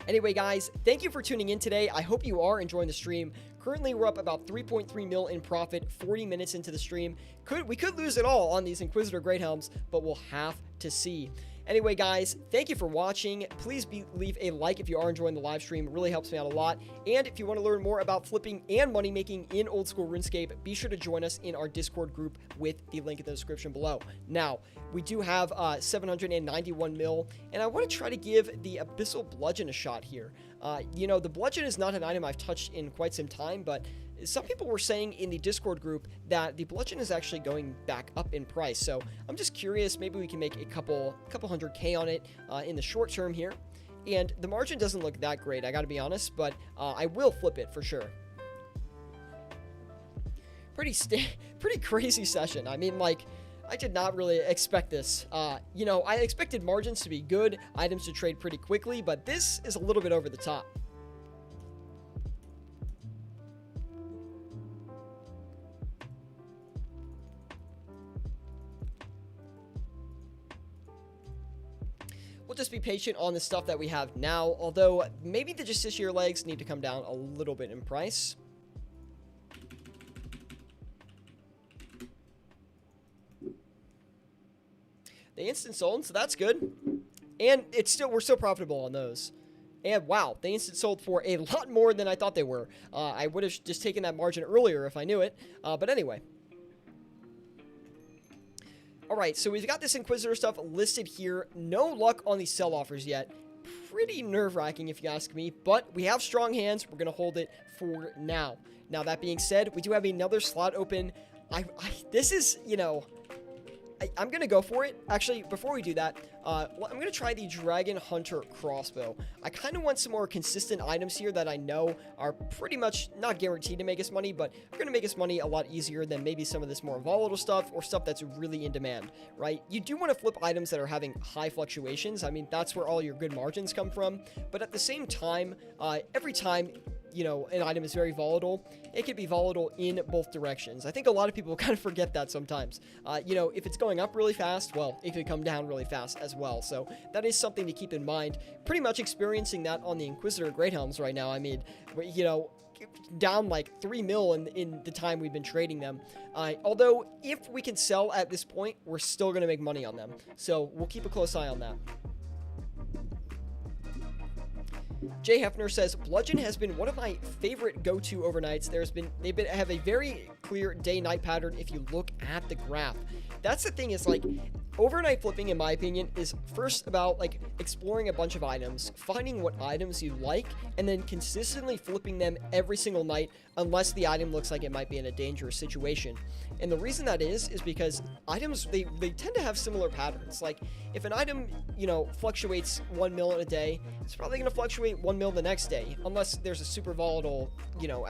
Anyway, guys, thank you for tuning in today. I hope you are enjoying the stream. Currently, we're up about 3.3 mil in profit 40 minutes into the stream. We could lose it all on these Inquisitor Great Helms, but we'll have to see. Anyway, guys, thank you for watching. Please leave a like if you are enjoying the live stream. It really helps me out a lot. And if you want to learn more about flipping and money making in old school RuneScape, be sure to join us in our Discord group with the link in the description below. Now, we do have 791 mil, and I want to try to give the Abyssal Bludgeon a shot here. The Bludgeon is not an item I've touched in quite some time, but some people were saying in the Discord group that the Bludgeon is actually going back up in price. So I'm just curious, maybe we can make a couple 100K on it in the short term here. And the margin doesn't look that great, I gotta be honest, but I will flip it for sure. Pretty crazy session. I mean, like, I did not really expect this. I expected margins to be good, items to trade pretty quickly, but this is a little bit over the top. We'll just be patient on the stuff that we have now, although maybe the Justiciar legs need to come down a little bit in price. They instant sold, so that's good. And we're still profitable on those. And wow, they instant sold for a lot more than I thought they were. I would have just taken that margin earlier if I knew it. But anyway. Alright, so we've got this Inquisitor stuff listed here. No luck on these sell offers yet. Pretty nerve-wracking if you ask me, but we have strong hands. We're going to hold it for now. Now, that being said, we do have another slot open. This is, I'm going to go for it. Actually, before we do that, I'm going to try the Dragon Hunter Crossbow. I kind of want some more consistent items here that I know are pretty much not guaranteed to make us money, but are going to make us money a lot easier than maybe some of this more volatile stuff or stuff that's really in demand, right? You do want to flip items that are having high fluctuations. I mean, that's where all your good margins come from. But at the same time, every time an item is very volatile, it could be volatile in both directions. I think a lot of people kind of forget that sometimes. If it's going up really fast, well, it could come down really fast as well. So that is something to keep in mind. Pretty much experiencing that on the Inquisitor Great Helms right now. I mean, down like 3 mil in the time we've been trading them. Although, if we can sell at this point, we're still going to make money on them. So we'll keep a close eye on that. Jay Hefner says, Bludgeon has been one of my favorite go-to overnights. They have a very clear day-night pattern if you look at the graph. That's the thing, is like, overnight flipping, in my opinion, is first about like exploring a bunch of items, finding what items you like, and then consistently flipping them every single night unless the item looks like it might be in a dangerous situation. And the reason that is because items, they tend to have similar patterns. Like, if an item, fluctuates 1 mil in a day, it's probably going to fluctuate 1 mil the next day, unless there's a super volatile,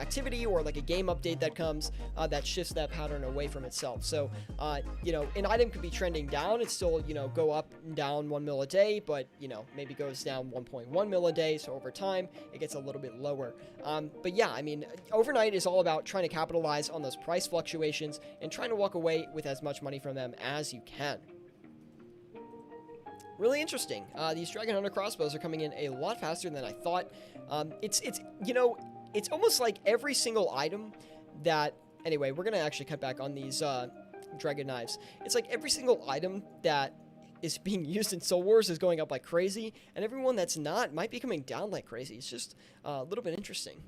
activity or like a game update that comes that shifts that pattern away from itself. So, an item could be trending down and still, go up and down 1 mil a day, but, maybe goes down 1.1 mil a day. So over time, it gets a little bit lower. But yeah, I mean, overnight is all about trying to capitalize on those price fluctuations and trying to walk away with as much money from them as you can. Really interesting. These Dragon Hunter crossbows are coming in a lot faster than I thought. It's almost like every single item that... Anyway, we're going to actually cut back on these dragon knives. It's like every single item that is being used in Soul Wars is going up like crazy, and everyone that's not might be coming down like crazy. It's just a little bit interesting.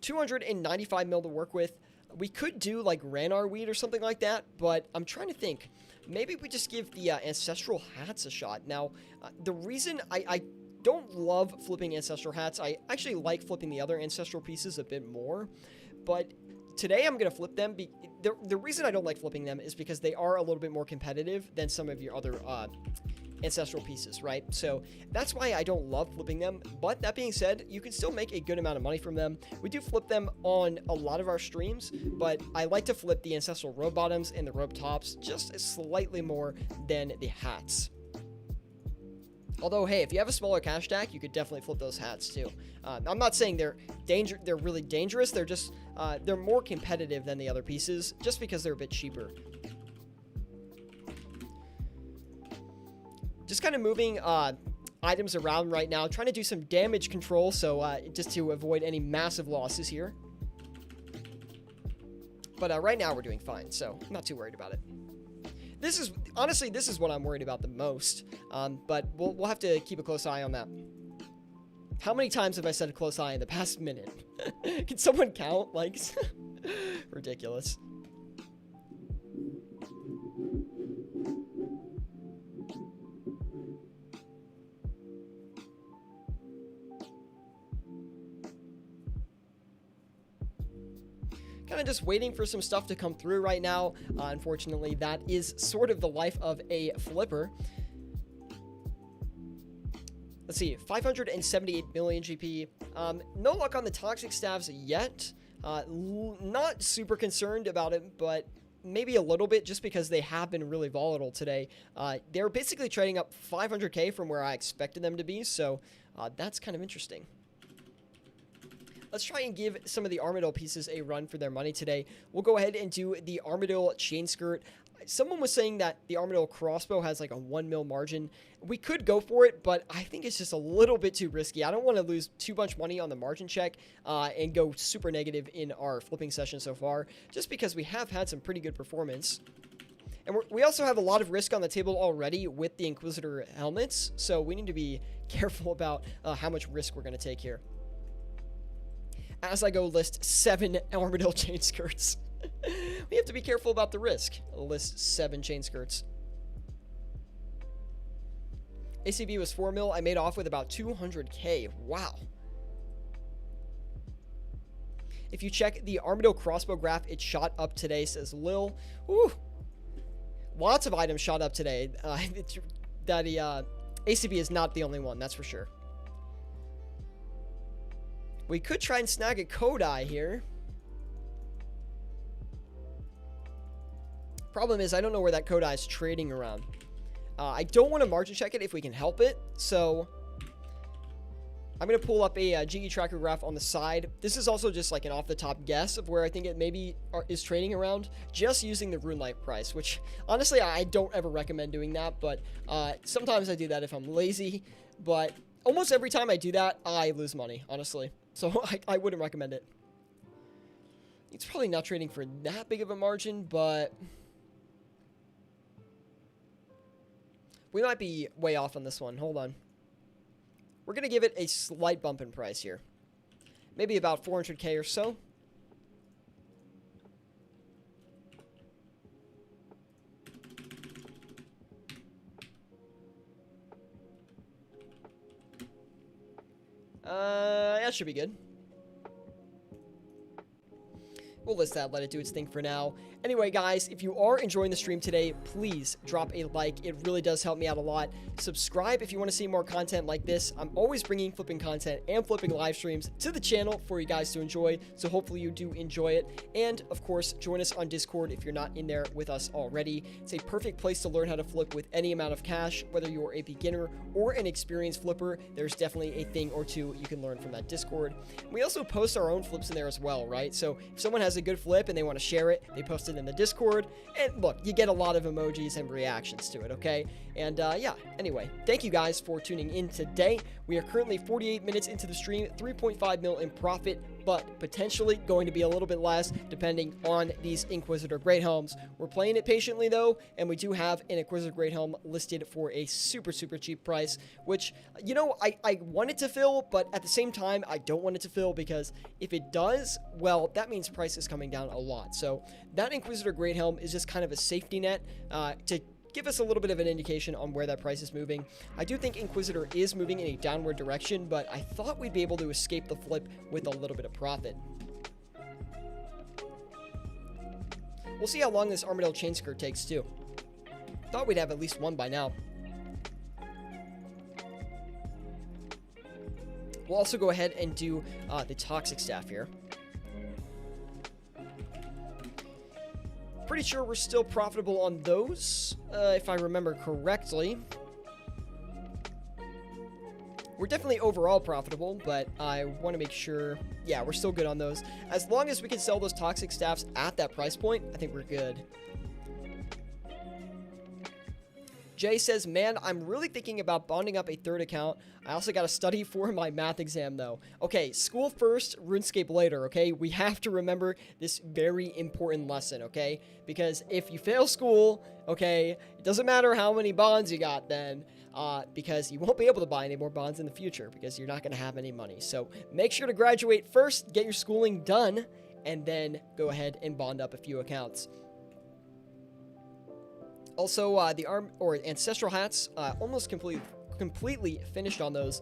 295 mil to work with. We could do like Ranar Weed or something like that, but I'm trying to think. Maybe we just give the Ancestral Hats a shot. Now, the reason I don't love flipping Ancestral Hats, I actually like flipping the other Ancestral pieces a bit more, but today I'm going to flip them. The reason I don't like flipping them is because they are a little bit more competitive than some of your other Ancestral pieces, right? So that's why I don't love flipping them. But that being said, you can still make a good amount of money from them. We do flip them on a lot of our streams, but I like to flip the Ancestral Robe Bottoms and the Robe Tops just slightly more than the hats. Although, hey, if you have a smaller cash stack, you could definitely flip those hats too. I'm not saying they're really dangerous. They're just they're more competitive than the other pieces, just because they're a bit cheaper. Just kind of moving items around right now, trying to do some damage control, so just to avoid any massive losses here. But right now we're doing fine, so I'm not too worried about it. Honestly, this is what I'm worried about the most. But we'll have to keep a close eye on that. How many times have I said a close eye in the past minute? Can someone count? Like, ridiculous. Kind of just waiting for some stuff to come through right now. Unfortunately, that is sort of the life of a flipper. Let's see, 578 million GP. No luck on the toxic staves yet. Not super concerned about it, but maybe a little bit, just because they have been really volatile today. They're basically trading up 500k from where I expected them to be, so that's kind of interesting. Let's try and give some of the Armadillo pieces a run for their money today. We'll go ahead and do the Armadillo chain skirt. Someone was saying that the Armadillo crossbow has like a 1 mil margin. We could go for it, but I think it's just a little bit too risky. I don't want to lose too much money on the margin check and go super negative in our flipping session so far, just because we have had some pretty good performance. And we also have a lot of risk on the table already with the Inquisitor helmets, so we need to be careful about how much risk we're going to take here. As I go list 7 Armadillo chain skirts. We have to be careful about the risk. I'll list 7 chain skirts. ACB was 4 mil. I made off with about 200k. Wow. If you check the Armadillo crossbow graph, it shot up today, says Lil. Ooh. Lots of items shot up today. ACB is not the only one, that's for sure. We could try and snag a Kodai here. Problem is, I don't know where that Kodai is trading around. I don't want to margin check it if we can help it, so I'm going to pull up a GE tracker graph on the side. This is also just like an off-the-top guess of where I think it maybe is trading around, just using the Rune Light price, which honestly, I don't ever recommend doing that, but sometimes I do that if I'm lazy, but almost every time I do that, I lose money, honestly. So I wouldn't recommend it. It's probably not trading for that big of a margin, but we might be way off on this one. Hold on. We're going to give it a slight bump in price here. Maybe about 400k or so. That should be good. We'll list that, let it do its thing for now. Anyway, guys, if you are enjoying the stream today, please drop a like. It really does help me out a lot. Subscribe if you want to see more content like this. I'm always bringing flipping content and flipping live streams to the channel for you guys to enjoy, so hopefully you do enjoy it. And, of course, join us on Discord if you're not in there with us already. It's a perfect place to learn how to flip with any amount of cash, whether you're a beginner or an experienced flipper. There's definitely a thing or two you can learn from that Discord. We also post our own flips in there as well, right? So if someone has a good flip and they want to share it, they post it in the Discord, and look, you get a lot of emojis and reactions to it, okay? And yeah, anyway, thank you guys for tuning in today. We are currently 48 minutes into the stream, 3.5 mil in profit, but potentially going to be a little bit less depending on these Inquisitor Great Helms. We're playing it patiently though, and we do have an Inquisitor Great Helm listed for a super cheap price, which, you know, I want it to fill, but at the same time, I don't want it to fill, because if it does, well, that means price is coming down a lot. So that Inquisitor Great Helm is just kind of a safety net to give us a little bit of an indication on where that price is moving. I do think Inquisitor is moving in a downward direction, but I thought we'd be able to escape the flip with a little bit of profit. We'll see how long this Armadillo chain skirt takes too. Thought we'd have at least one by now. We'll also go ahead and do the toxic staff here. Pretty sure we're still profitable on those, if I remember correctly. We're definitely overall profitable, but I want to make sure, yeah, we're still good on those. As long as we can sell those toxic staffs at that price point, I think we're good. Jay says, man, I'm really thinking about bonding up a third account. I also got to study for my math exam, though. Okay, school first, RuneScape later, okay? We have to remember this very important lesson, okay? Because if you fail school, okay, it doesn't matter how many bonds you got then, because you won't be able to buy any more bonds in the future because you're not going to have any money. So make sure to graduate first, get your schooling done, and then go ahead and bond up a few accounts. Also, the ancestral hats, almost completely finished on those.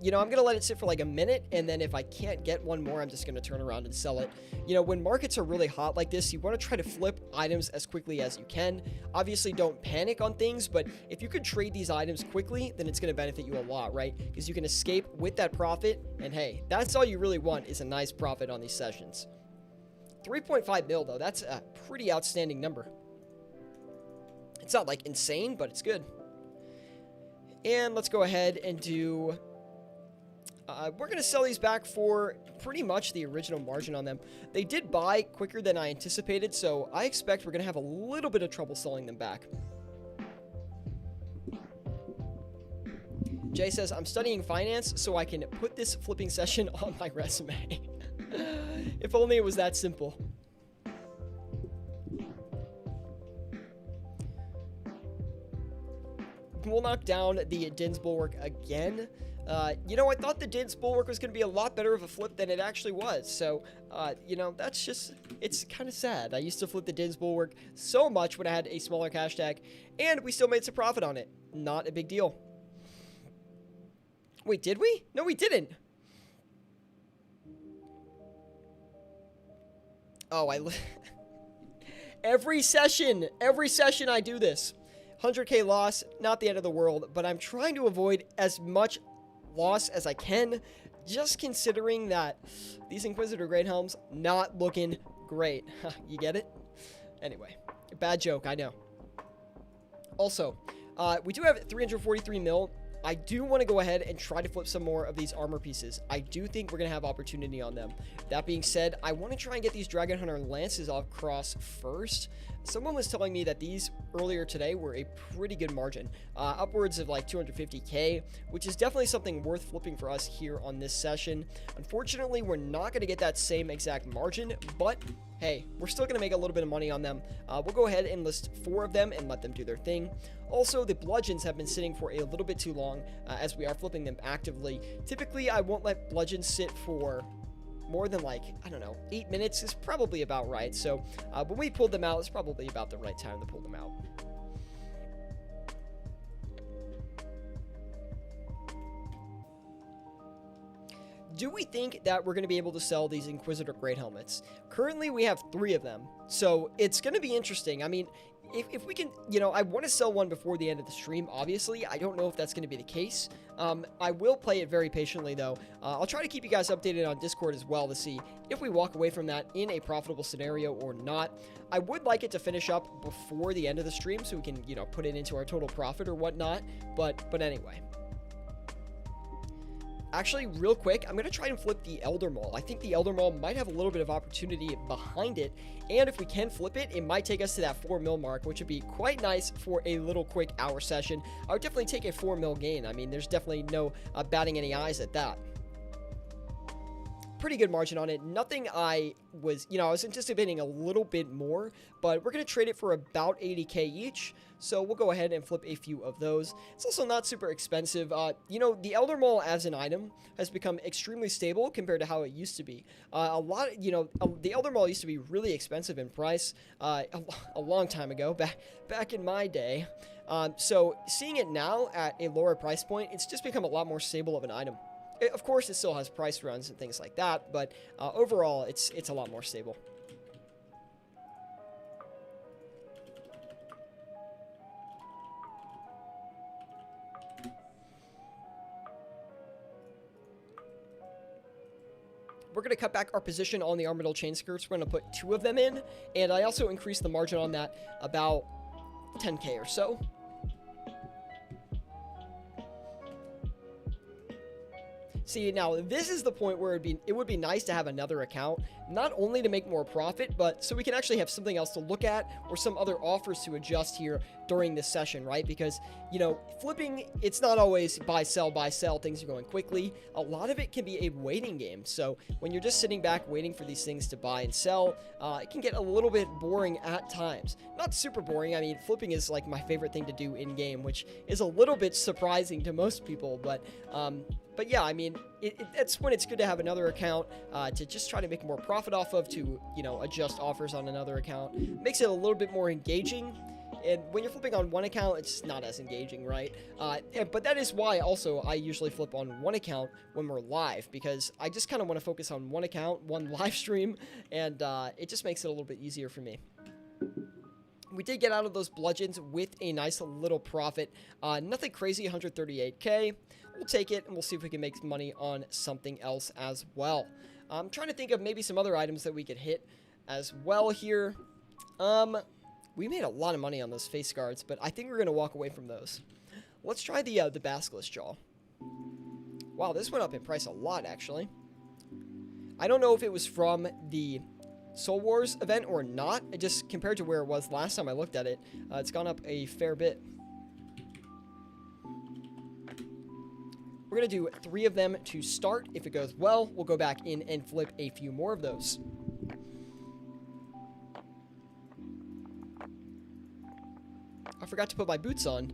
You know, I'm going to let it sit for like a minute, and then if I can't get one more, I'm just going to turn around and sell it. You know, when markets are really hot like this, you want to try to flip items as quickly as you can. Obviously, don't panic on things, but if you could trade these items quickly, then it's going to benefit you a lot, right? Because you can escape with that profit, and hey, that's all you really want is a nice profit on these sessions. 3.5 mil, though, that's a pretty outstanding number. It's not like insane, but it's good. And let's go ahead and do... we're going to sell these back for pretty much the original margin on them. They did buy quicker than I anticipated, so I expect we're going to have a little bit of trouble selling them back. Jay says, I'm studying finance so I can put this flipping session on my resume. If only it was that simple. We'll knock down the Din's Bulwark again. You know, I thought the Din's Bulwark was going to be a lot better of a flip than it actually was. So, you know, that's just, it's kind of sad. I used to flip the Din's Bulwark so much when I had a smaller cash tag, and we still made some profit on it. Not a big deal. Wait, did we? No, we didn't. Oh, every session I do this. 100k loss, not the end of the world, but I'm trying to avoid as much loss as I can, just considering that these Inquisitor Great Helms not looking great. You get it? Anyway, bad joke, I know. Also, we do have 343 mil. I do want to go ahead and try to flip some more of these armor pieces. I do think we're going to have opportunity on them. That being said, I want to try and get these Dragon Hunter lances across first. Someone was telling me that these earlier today were a pretty good margin, upwards of like 250k, which is definitely something worth flipping for us here on this session. Unfortunately, we're not going to get that same exact margin, but hey, we're still going to make a little bit of money on them. We'll go ahead and list 4 of them and let them do their thing. Also, the bludgeons have been sitting for a little bit too long as we are flipping them actively. Typically, I won't let bludgeons sit for more than like, I don't know, 8 minutes is probably about right. So when we pulled them out, it's probably about the right time to pull them out. Do we think that we're going to be able to sell these Inquisitor Great Helmets? Currently, we have 3 of them, so it's going to be interesting. I mean, if we can, you know, I want to sell one before the end of the stream, obviously. I don't know if that's going to be the case. I will play it very patiently, though. I'll try to keep you guys updated on Discord as well to see if we walk away from that in a profitable scenario or not. I would like it to finish up before the end of the stream so we can, you know, put it into our total profit or whatnot, but anyway. Actually, real quick, I'm going to try and flip the Elder Maul. I think the Elder Maul might have a little bit of opportunity behind it, and if we can flip it, it might take us to that 4 mil mark, which would be quite nice for a little quick hour session. I would definitely take a 4 mil gain. I mean, there's definitely no batting any eyes at that. pretty good margin on it. Nothing I was, I was anticipating a little bit more, but we're going to trade it for about 80k each. So we'll go ahead and flip a few of those. It's also not super expensive. The Elder Maul as an item has become extremely stable compared to how it used to be. The Elder Maul used to be really expensive in price a long time ago, back in my day. So seeing it now at a lower price point, it's just become a lot more stable of an item. Of course, it still has price runs and things like that, but overall, it's a lot more stable. We're going to cut back our position on the Armadyl chain skirts. We're going to put 2 of them in, and I also increased the margin on that about 10k or so. See, now this is the point where it would be nice to have another account, not only to make more profit, but so we can actually have something else to look at or some other offers to adjust here during this session, right? Because, flipping, it's not always buy, sell, things are going quickly. A lot of it can be a waiting game. So when you're just sitting back waiting for these things to buy and sell, it can get a little bit boring at times. Not super boring. I mean, flipping is like my favorite thing to do in game, which is a little bit surprising to most people, but yeah, I mean, that's when it's good to have another account to just try to make more profit off of, to, adjust offers on another account. Makes it a little bit more engaging. And when you're flipping on one account, it's not as engaging, right? But that is why also I usually flip on one account when we're live, because I just kind of want to focus on one account, one live stream, and it just makes it a little bit easier for me. We did get out of those bludgeons with a nice little profit. Nothing crazy, 138k. We'll take it, and we'll see if we can make money on something else as well. I'm trying to think of maybe some other items that we could hit as well here. We made a lot of money on those face guards, but I think we're going to walk away from those. Let's try the Basilisk Jaw. Wow, this went up in price a lot, actually. I don't know if it was from the Soul Wars event or not. It just, compared to where it was last time I looked at it, it's gone up a fair bit. We're going to do 3 of them to start. If it goes well, we'll go back in and flip a few more of those. I forgot to put my boots on.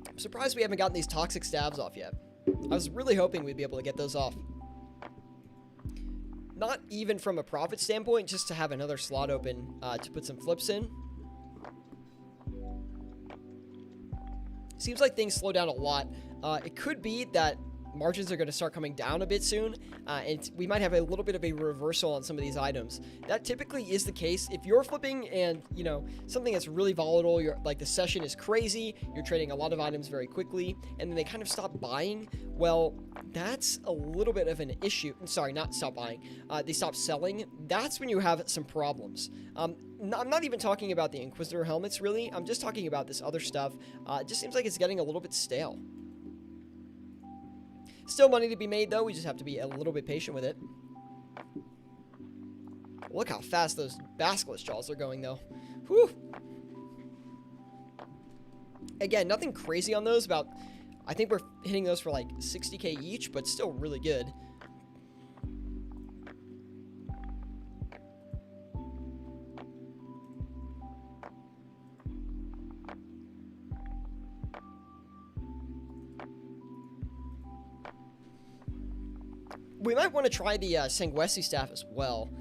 I'm surprised we haven't gotten these toxic stabs off yet. I was really hoping we'd be able to get those off. Not even from a profit standpoint, just to have another slot open to put some flips in. Seems like things slow down a lot. It could be that margins are going to start coming down a bit soon, and we might have a little bit of a reversal on some of these items. That typically is the case. If you're flipping and, something that's really volatile, like the session is crazy, you're trading a lot of items very quickly, and then they kind of stop buying, well, that's a little bit of an issue. Sorry, not stop buying. They stop selling. That's when you have some problems. I'm not even talking about the Inquisitor helmets, really. I'm just talking about this other stuff. It just seems like it's getting a little bit stale. Still money to be made, though. We just have to be a little bit patient with it. Look how fast those Basilisk Jaws are going, though. Whew. Again, nothing crazy on those. I think we're hitting those for like 60k each, but still really good. We might want to try the Sanguesi staff as well.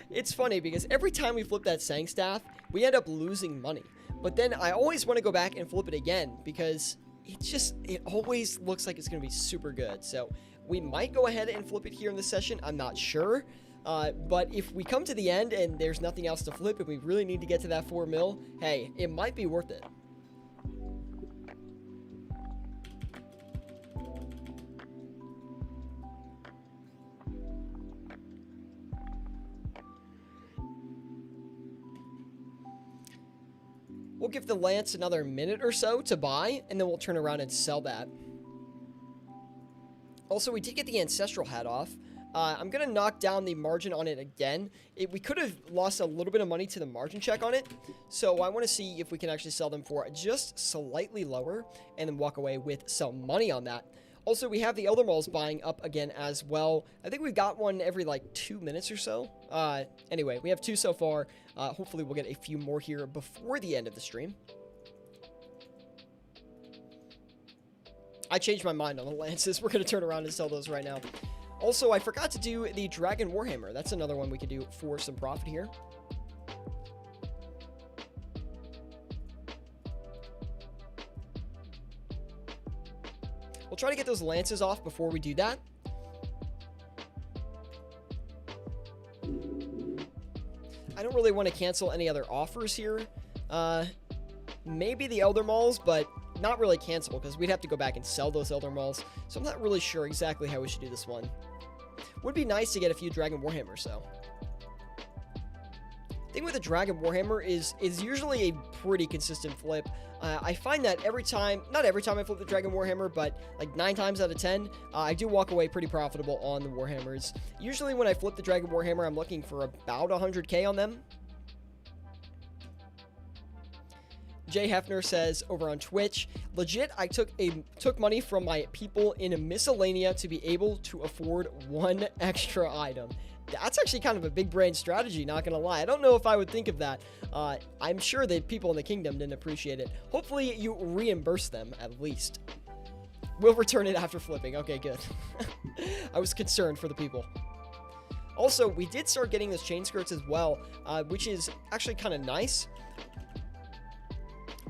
It's funny because every time we flip that Sang staff, we end up losing money. But then I always want to go back and flip it again because it always looks like it's going to be super good. So we might go ahead and flip it here in this session. I'm not sure. But if we come to the end and there's nothing else to flip and we really need to get to that 4 mil, hey, it might be worth it. We'll give the Lance another minute or so to buy, and then we'll turn around and sell that. Also, we did get the Ancestral Hat off. I'm going to knock down the margin on it again. We could have lost a little bit of money to the margin check on it. So I want to see if we can actually sell them for just slightly lower and then walk away with some money on that. Also, we have the Elder Malls buying up again as well. I think we got one every like 2 minutes or so. Anyway, we have 2 so far. Hopefully we'll get a few more here before the end of the stream. I changed my mind on the Lances. We're going to turn around and sell those right now. Also, I forgot to do the Dragon Warhammer. That's another one we could do for some profit here. We'll try to get those Lances off before we do that. I don't really want to cancel any other offers here. Maybe the Elder Malls, but not really cancel because we'd have to go back and sell those Elder Malls. So I'm not really sure exactly how we should do this one. Would be nice to get a few Dragon Warhammers, though. Thing with a Dragon Warhammer is usually a pretty consistent flip. I find that every time, not every time I flip the Dragon Warhammer, but like 9 times out of 10, I do walk away pretty profitable on the Warhammers. Usually when I flip the Dragon Warhammer, I'm looking for about 100k on them. Jay Hefner says over on Twitch, legit, I took money from my people in a miscellanea to be able to afford 1 extra item. That's actually kind of a big brain strategy, not gonna lie. I don't know if I would think of that. I'm sure that people in the kingdom didn't appreciate it. Hopefully you reimburse them at least. We'll return it after flipping. Okay, good. I was concerned for the people. Also, we did start getting those chain skirts as well, which is actually kind of nice.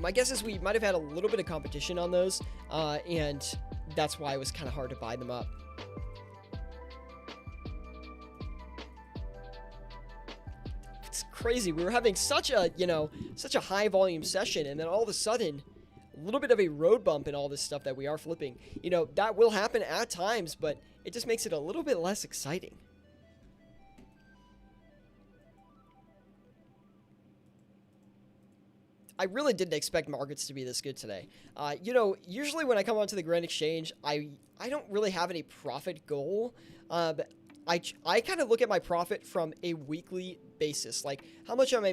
My guess is we might have had a little bit of competition on those, and that's why it was kind of hard to buy them up. It's crazy. We were having such a, such a high volume session, and then all of a sudden, a little bit of a road bump in all this stuff that we are flipping. That will happen at times, but it just makes it a little bit less exciting. I really didn't expect markets to be this good today. Usually when I come onto the Grand Exchange, I don't really have any profit goal. But I kind of look at my profit from a weekly basis. Like, how much can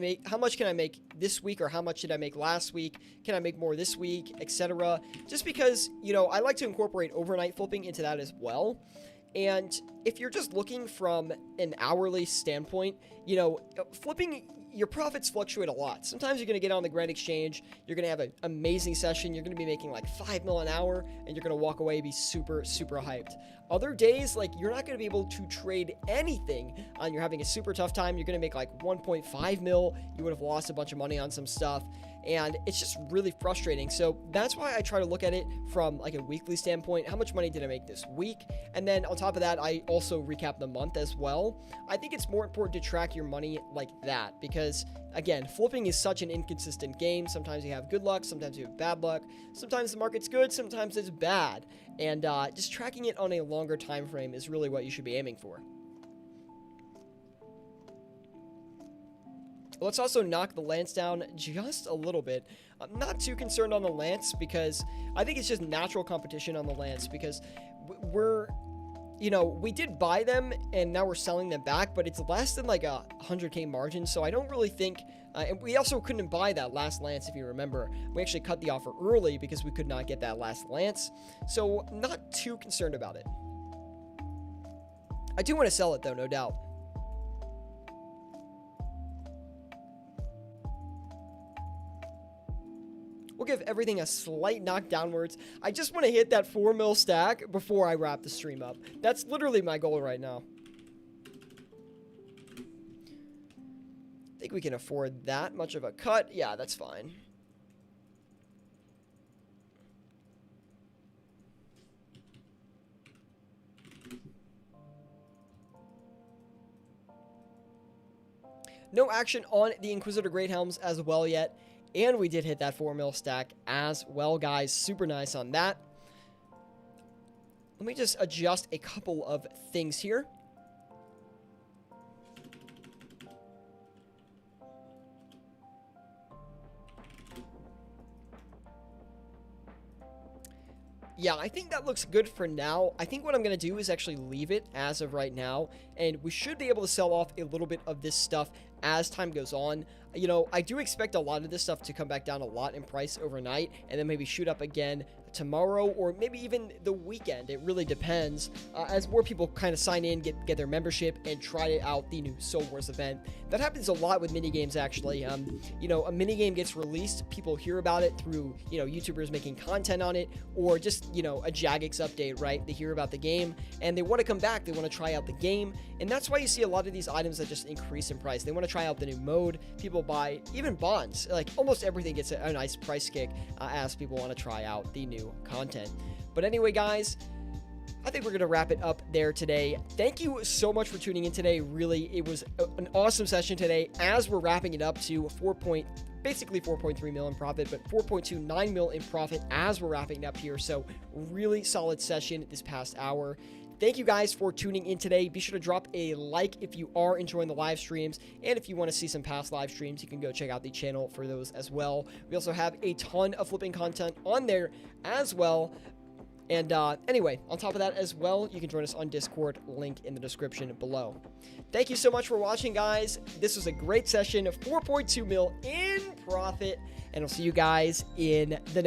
I make this week, or how much did I make last week? Can I make more this week, etc. Just because, I like to incorporate overnight flipping into that as well. And if you're just looking from an hourly standpoint, flipping, your profits fluctuate a lot. Sometimes you're going to get on the Grand Exchange, you're going to have an amazing session, you're going to be making like 5 mil an hour, and you're going to walk away and be super, super hyped. Other days, like, you're not going to be able to trade anything, and you're having a super tough time. You're going to make like 1.5 mil, you would have lost a bunch of money on some stuff, and it's just really frustrating. So that's why I try to look at it from like a weekly standpoint. How much money did I make this week? And then on top of that, I also recap the month as well. I think it's more important to track your money like that, because again, flipping is such an inconsistent game. Sometimes you have good luck, sometimes you have bad luck, sometimes the market's good, sometimes it's bad, and just tracking it on a longer time frame is really what you should be aiming for. Let's also knock the lance down just a little bit. I'm not too concerned on the lance, because I think it's just natural competition on the lance, because we did buy them and now we're selling them back, but it's less than like a 100k margin, so I don't really think, and we also couldn't buy that last lance, if you remember. We actually cut the offer early because we could not get that last lance, so not too concerned about it. I do want to sell it though, no doubt. We'll give everything a slight knock downwards. I just want to hit that 4 mil stack before I wrap the stream up. That's literally my goal right now. Think we can afford that much of a cut? Yeah, that's fine. No action on the Inquisitor Great Helms as well yet. And we did hit that 4 mil stack as well, guys. Super nice on that. Let me just adjust a couple of things here. Yeah, I think that looks good for now. I think what I'm going to do is actually leave it as of right now, and we should be able to sell off a little bit of this stuff as time goes on. You know, I do expect a lot of this stuff to come back down a lot in price overnight, and then maybe shoot up again tomorrow, or maybe even the weekend. It really depends, as more people kind of sign in, get their membership, and try out the new Soul Wars event. That happens a lot with minigames, actually. You know, a minigame gets released, people hear about it through, you know, YouTubers making content on it, or just, you know, a Jagex update, right? They hear about the game, and they want to come back, they want to try out the game, and that's why you see a lot of these items that just increase in price. They want to try out the new mode, people buy, even bonds, like almost everything gets a nice price kick, as people want to try out the new content. But anyway, guys, I think we're going to wrap it up there today. Thank you so much for tuning in today. Really, it was an awesome session today, as we're wrapping it up to basically 4.3 mil in profit, but 4.29 mil in profit as we're wrapping it up here. So really solid session this past hour. Thank you guys for tuning in today. Be sure to drop a like if you are enjoying the live streams. And if you want to see some past live streams, you can go check out the channel for those as well. We also have a ton of flipping content on there as well. And anyway, on top of that as well, you can join us on Discord, link in the description below. Thank you so much for watching, guys. This was a great session of 4.2 mil in profit, and I'll see you guys in the next